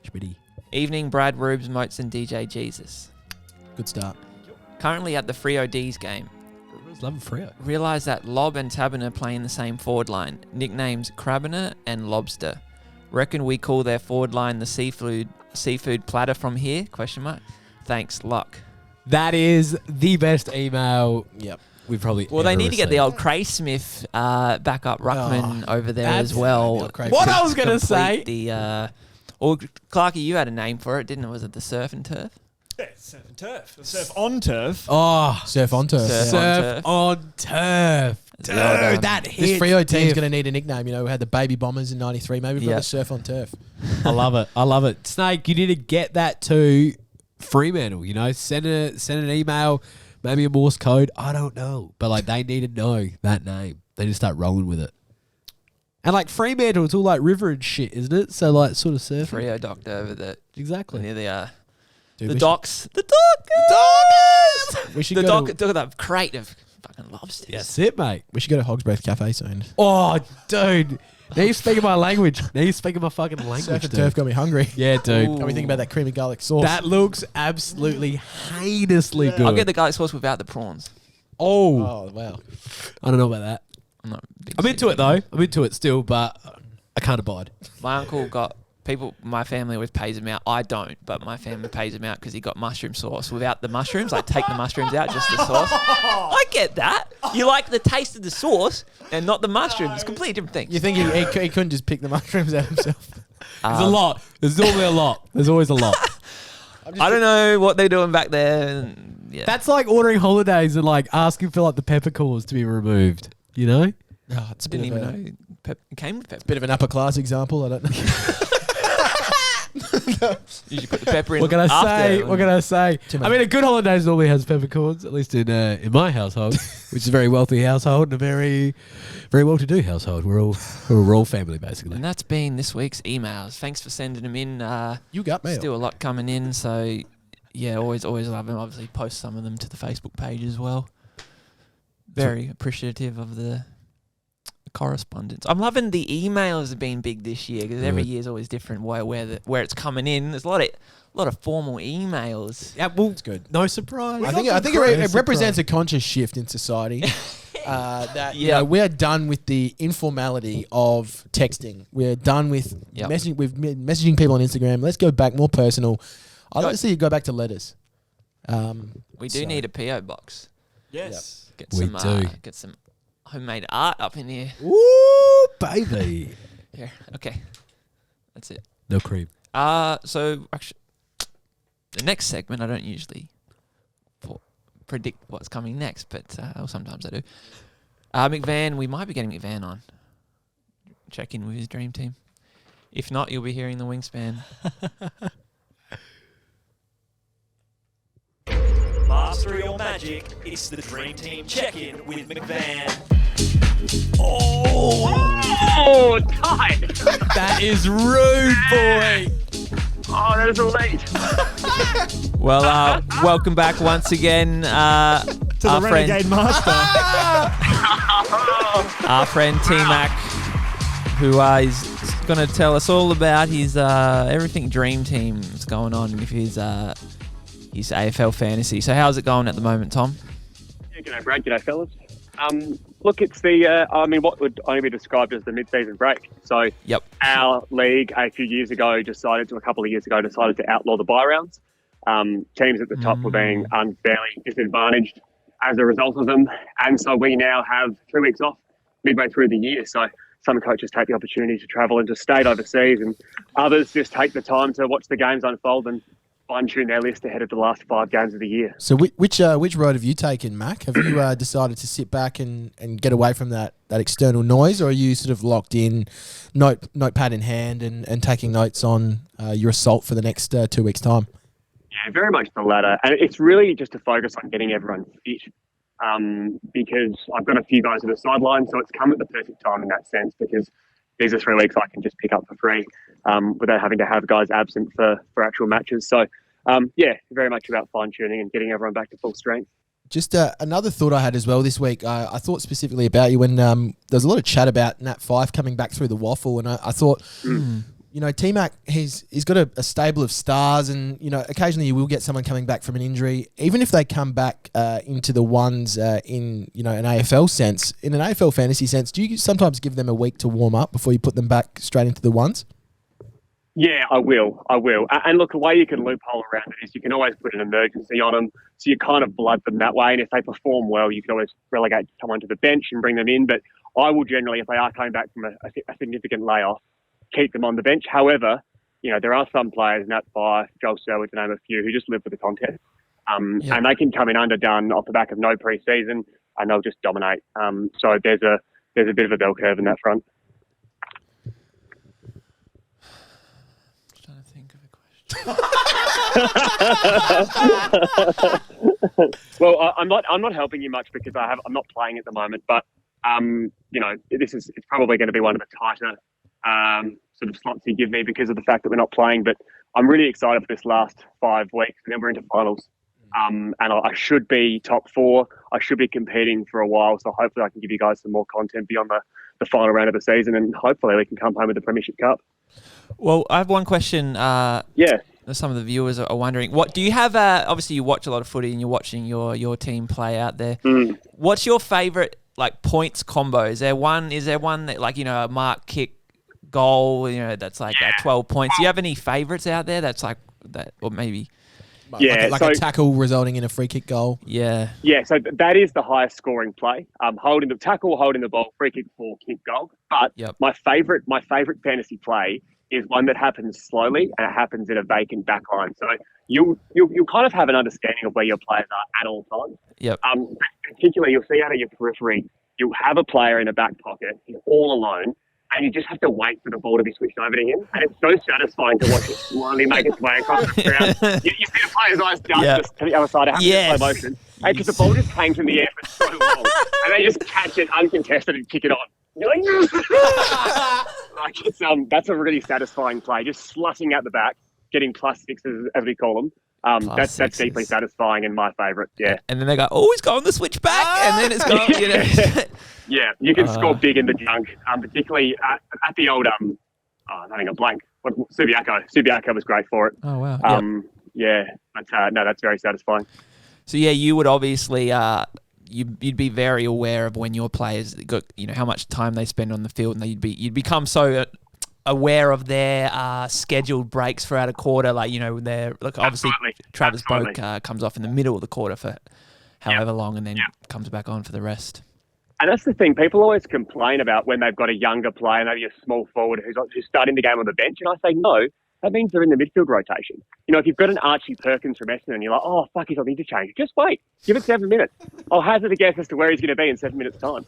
Schmitty. Evening, Brad, Rubes, Moats and DJ Jesus. Good start. Currently at the Freo D's game. Love Freo. Realise that Lob and Tabiner play in the same forward line. Nicknames Crabiner and Lobster. Reckon we call their forward line the seafood platter from here? ? Thanks, luck. That is the best email. Yep. We've probably. Well, they ever need to get the received. old Naismith backup ruckman over there as absolutely well. not great. What I was gonna say. Or Clarky, you had a name for it, didn't it? Was it the surf and turf? Yeah, surf and turf. Surf on turf. Oh, Surf on turf. Surf surf on turf. Dude, that This hits Freo team's diff. going to need a nickname. You know, we had the Baby Bombers in '93. Maybe we've got Yeah. the Surf on Turf. I love it. I love it. Snake, you need to get that to Fremantle. You know, send an email, maybe a Morse code. I don't know, but like they need to know that name. They just start rolling with it. And like Fremantle, it's all like river and shit, isn't it? So like sort of surfing. Freo doctor over there. Exactly. Near the Dude, the we docks. The dockers! We should The go dock. to, Look at that crate of fucking lobsters. That's it, mate. we should go to Hogsbreath Cafe soon. Oh, dude. Now you're speaking my language. Now you're speaking my fucking language, Surf and dude. Turf got me hungry. Yeah, dude. Ooh. Got me thinking about that creamy garlic sauce. That looks absolutely heinously good. I'll get the garlic sauce without the prawns. Oh, Oh, wow. I don't know about that. I'm not a big I'm into it fan. though. I'm into it still, but I can't abide. My uncle got people. My family always pays him out. I don't, but my family pays him out because he got mushroom sauce without the mushrooms. Like take the mushrooms out, just the sauce. I get that. You like the taste of the sauce and not the mushrooms. It's completely different thing. You think he couldn't just pick the mushrooms out himself? There's a lot. There's normally a lot. There's always a lot. I don't know what they're doing back there. And, yeah. That's like ordering holidays and like asking for like the peppercorns to be removed. You know? Oh, it's I a bit didn't of even know it came with pepper. bit of an upper class example. I don't know. Usually put the pepper in. What can I after. say? What can I say? Too I much. mean, a good holidays normally has peppercorns, at least in my household, which is a very wealthy household and a very, very well-to-do household. We're all family basically. And that's been this week's emails. Thanks for sending them in. You got mail. Still a lot coming in, so yeah, always love them. Obviously, post some of them to the Facebook page as well. Very appreciative of the correspondence. I'm loving the emails have been big this year because every Good. year is always different where it's coming in. There's a lot lot of formal emails. Yeah, well, it's good. No surprise. I think it represents a conscious shift in society. That you know, we are done with the informality of texting. We're done with messaging people on Instagram. Let's go back more personal. I'd like to see you go back to letters. We do need a PO box. Yes. Get We some, do. Get some homemade art up in here. Ooh, baby. Here, okay, that's it. No cream. So actually, the next segment I don't usually predict what's coming next, but sometimes I do. McVan, we might be getting McVan on. Check in with his dream team. If not, you'll be hearing the Wingspan. Master your magic, it's the Dream Team check-in with McVan. Oh, tight. That is rude, boy. Oh, that is elite. Well, welcome back once again, To the our Renegade friend, Master. our friend T-Mac, who is going to tell us all about his everything Dream Team's going on with his AFL fantasy. So how's it going at the moment, Tom? Yeah, g'day, Brad. G'day, fellas. Look, it's the, what would only be described as the mid-season break. So our league a couple of years ago decided to outlaw the bye rounds. Teams at the top were being unfairly disadvantaged as a result of them. And so we now have 2 weeks off midway through the year. So some coaches take the opportunity to travel interstate overseas, and others just take the time to watch the games unfold and fine-tune their list ahead of the last 5 games of the year. So which road have you taken, Mac? Have you decided to sit back and get away from that external noise, or are you sort of locked in, notepad in hand and taking notes on your assault for the next 2 weeks' time? Yeah, very much the latter. And it's really just to focus on getting everyone fit, because I've got a few guys at the sideline, so it's come at the perfect time in that sense, because these are 3 weeks I can just pick up for free without having to have guys absent for actual matches. So, very much about fine-tuning and getting everyone back to full strength. Just another thought I had as well this week. I thought specifically about you when there was a lot of chat about Nat Fyfe coming back through the waffle, and I thought, T-Mac, he's got a stable of stars, and, occasionally you will get someone coming back from an injury. Even if they come back into the ones in, an AFL sense, in an AFL fantasy sense, do you sometimes give them a week to warm up before you put them back straight into the ones? Yeah, I will. And look, the way you can loophole around it is you can always put an emergency on them, so you kind of blood them that way. And if they perform well, you can always relegate someone to the bench and bring them in. But I will generally, if they are coming back from a significant layoff, keep them on the bench. However, there are some players, Nat Fyfe, Joel Selwood, to name a few, who just live for the contest. And they can come in underdone off the back of no pre-season, and they'll just dominate. So there's a bit of a bell curve in that front. Trying to think of a question. Well, I'm not helping you much because I'm not playing at the moment, but it's probably going to be one of the tighter sort of slots you give me because of the fact that we're not playing. But I'm really excited for this last 5 weeks, and then we're into finals. And I should be top 4. I should be competing for a while, so hopefully I can give you guys some more content beyond the final round of the season, and hopefully we can come home with the Premiership Cup. Well, I have one question. Some of the viewers are wondering, what do you have? Obviously, you watch a lot of footy, and you're watching your team play out there. What's your favourite points combo? Is there one that a mark kick goal? That's 12 points. Do you have any favourites out there? That's like that, or maybe. A tackle resulting in a free kick goal. Yeah, so that is the highest scoring play. Holding the tackle, holding the ball, free kick, for kick goal. But my favourite fantasy play is one that happens slowly and it happens in a vacant back line. So you'll kind of have an understanding of where your players are at all times. Particularly, you'll see out of your periphery, you'll have a player in a back pocket, he's all alone, and you just have to wait for the ball to be switched over to him. And it's so satisfying to watch it slowly make its way across the ground. You see the player's eyes dart to the other side, it happens in slow motion. And because the ball just hangs in the air for so long, and they just catch it uncontested and kick it on. You're like, that's a really satisfying play. Just slushing out the back, getting +6s, as we call them. That's deeply satisfying and my favourite. Yeah. And then they go, he's going the switch back, and then it's gone. Yeah, you can score big in the junk, particularly at the old. I'm having a blank. Subiaco was great for it. Oh, wow. Yeah, but no, that's very satisfying. So, yeah, you would obviously you'd be very aware of when your players got, how much time they spend on the field, and you'd become so aware of their scheduled breaks throughout a quarter, obviously Absolutely. Travis Absolutely. Boak comes off in the middle of the quarter for however long, and then comes back on for the rest. And that's the thing. People always complain about when they've got a younger player, maybe a small forward who's starting the game on the bench. And I say, no, that means they're in the midfield rotation. If you've got an Archie Perkins from Essendon and you're like, oh, fuck, he's on interchange, just wait. Give it 7 minutes. I'll hazard a guess as to where he's going to be in 7 minutes' time.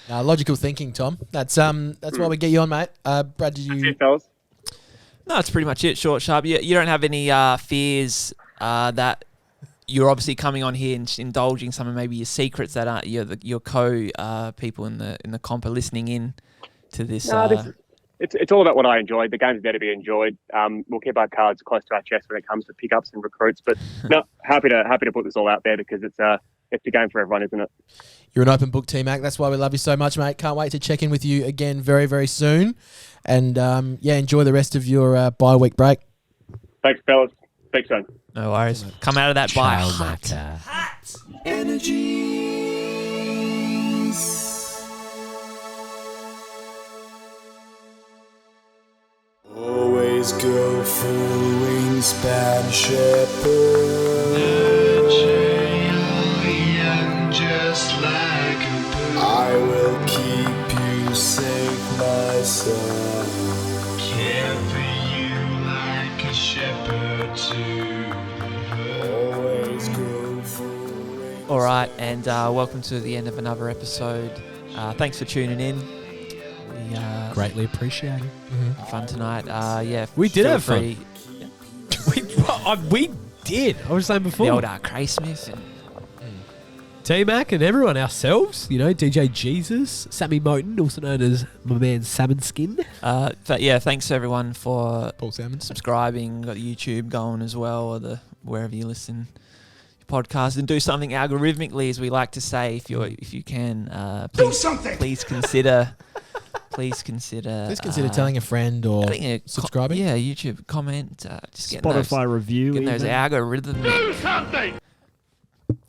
Logical thinking, Tom. That's why we get you on, mate. Brad, did you... That's it, fellas. No, that's pretty much it, short, sharp. You don't have any fears that you're obviously coming on here and indulging some of maybe your secrets that aren't your people in the comp are listening in to this. It's all about what I enjoy. The game's there to be enjoyed. We'll keep our cards close to our chest when it comes to pickups and recruits. But no, happy to put this all out there because it's a game for everyone, isn't it? You're an open book, T-Mac. That's why we love you so much, mate. Can't wait to check in with you again very, very soon. And, enjoy the rest of your bye-week break. Thanks, fellas. Speak soon. No worries. Come out of that bye hot. Always go full wingspan shepherd. Just like a bird. I will keep you safe, my son. Care for you like a shepherd too. Always go full wingspan. All right, and welcome to the end of another episode. Thanks for tuning in. We Greatly appreciate it. fun tonight. We did feel have fun. free- We did. I was saying before. The old Naismith and T-Mac and everyone, ourselves, DJ Jesus, Sammy Moten, also known as my man Salmon Skin. thanks everyone for Paul Salmon. subscribing. Got the YouTube going as well, or wherever you listen your podcast, and do something algorithmically, as we like to say. If you can, please, do something. Please consider telling a friend or adding subscribing. YouTube comment. Just getting Spotify review. getting those even. algorithms. Do something!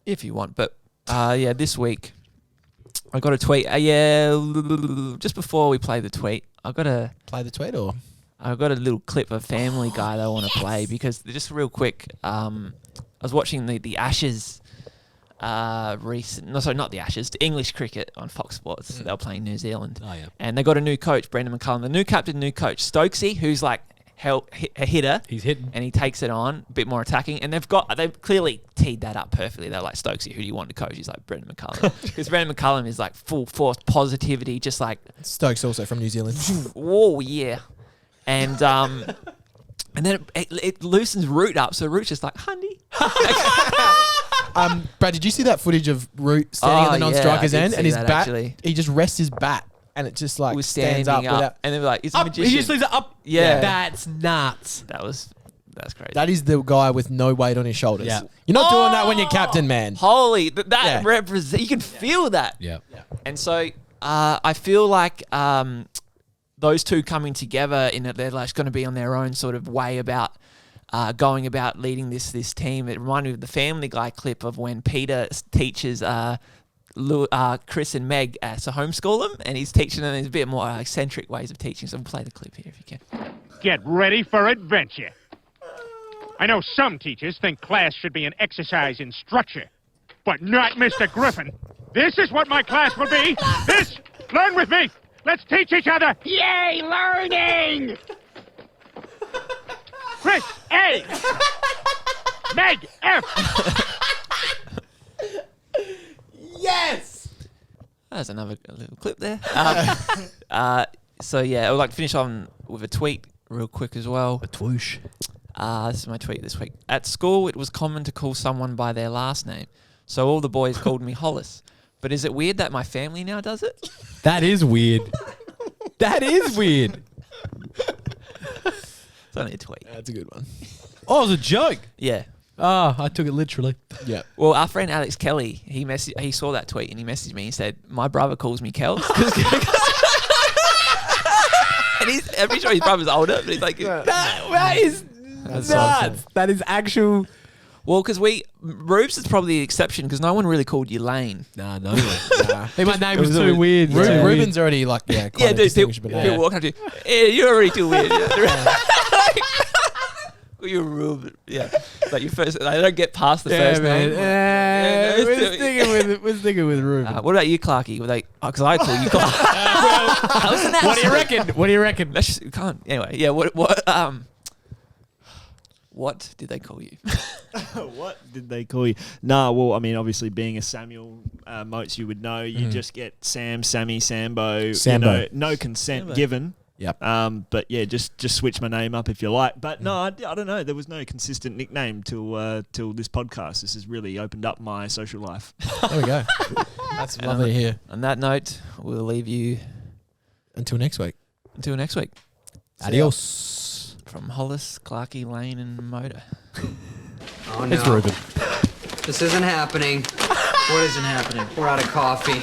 If you want. But this week I got a tweet. Just before we play the tweet, Play the tweet or? I've got a little clip of Family Guy that I want to play, because just real quick, I was watching the Ashes not the Ashes, the English cricket on Fox Sports. They were playing New Zealand. Oh, yeah. And they got a new coach, Brendan McCullum. The new captain, new coach, Stokesy, who's like a hitter. He's hitting. And he takes it on, a bit more attacking. And they've clearly teed that up perfectly. They're like, Stokesy, who do you want to coach? He's like, Brendan McCullum. Because Brendan McCullum is like full force positivity, just like... Stokes also from New Zealand. Whoa, yeah. And then it loosens Root up. So Root's just like, honey. Brad, did you see that footage of Root standing at the non-striker's end, and his bat? Actually. He just rests his bat, and it just like Was stands standing up. up. Without, And they're like, it's a Up, magician. he just leaves it up. Yeah. That's nuts. That's crazy. that is the guy with no weight on his shoulders. Yeah. You're not doing that when you're captain, man. Holy, that Yeah. represents, you can feel that. Yeah. And so I feel like those two coming together in that they're like going to be on their own sort of way about going about leading this team. It reminded me of the Family Guy clip of when Peter teaches Chris and Meg to homeschool them, and he's teaching them these a bit more eccentric ways of teaching. So we'll play the clip here if you can. Get ready for adventure. I know some teachers think class should be an exercise in structure, but not Mr. Griffin. This is what my class will be. Learn with me. Let's teach each other. Yay, learning! Chris, A. Meg, F. Yes. There's another little clip there. So yeah, I would like to finish on with a tweet real quick as well. A twoosh. This is my tweet this week. At school, it was common to call someone by their last name, so all the boys called me Hollis. But is it weird that my family now does it? That is weird. That is weird. It's only a tweet. That's a good one. Oh, it was a joke. Yeah. Oh, I took it literally. Yeah. Well, our friend Alex Kelly, he saw that tweet and he messaged me. He said, "My brother calls me Kels." I'm pretty sure his brother's older, but he's like, That is nuts. awesome. That is actual. well, because Rubes is probably the exception because no one really called you Lane. Nah, no. Hey, my name was too weird. Ruben's already like, quite a Dude, distinguishable people name. walk up to you, you're already too weird. You're Ruben. Yeah. Like your first, I don't get past the first name. We're sticking with Ruben. What about you, Clarky? Because I call you Clark. What do you reckon? What do you reckon? Let's just, can't. Anyway, yeah. What did they call you? What did they call you? Nah, well, I mean, obviously being a Samuel Moats, you would know. You just get Sam, Sammy, Sambo. Sambo. You know, no consent given. Yep. But yeah, just switch my name up if you like. But no, I don't know. There was no consistent nickname till this podcast. This has really opened up my social life. There we go. That's lovely to hear. On that note, we'll leave you Until next week. until next week. Adios. From Hollis, Clarky, Lane, and Motor. Oh no. It's Ruben. This isn't happening. What isn't happening? We're out of coffee.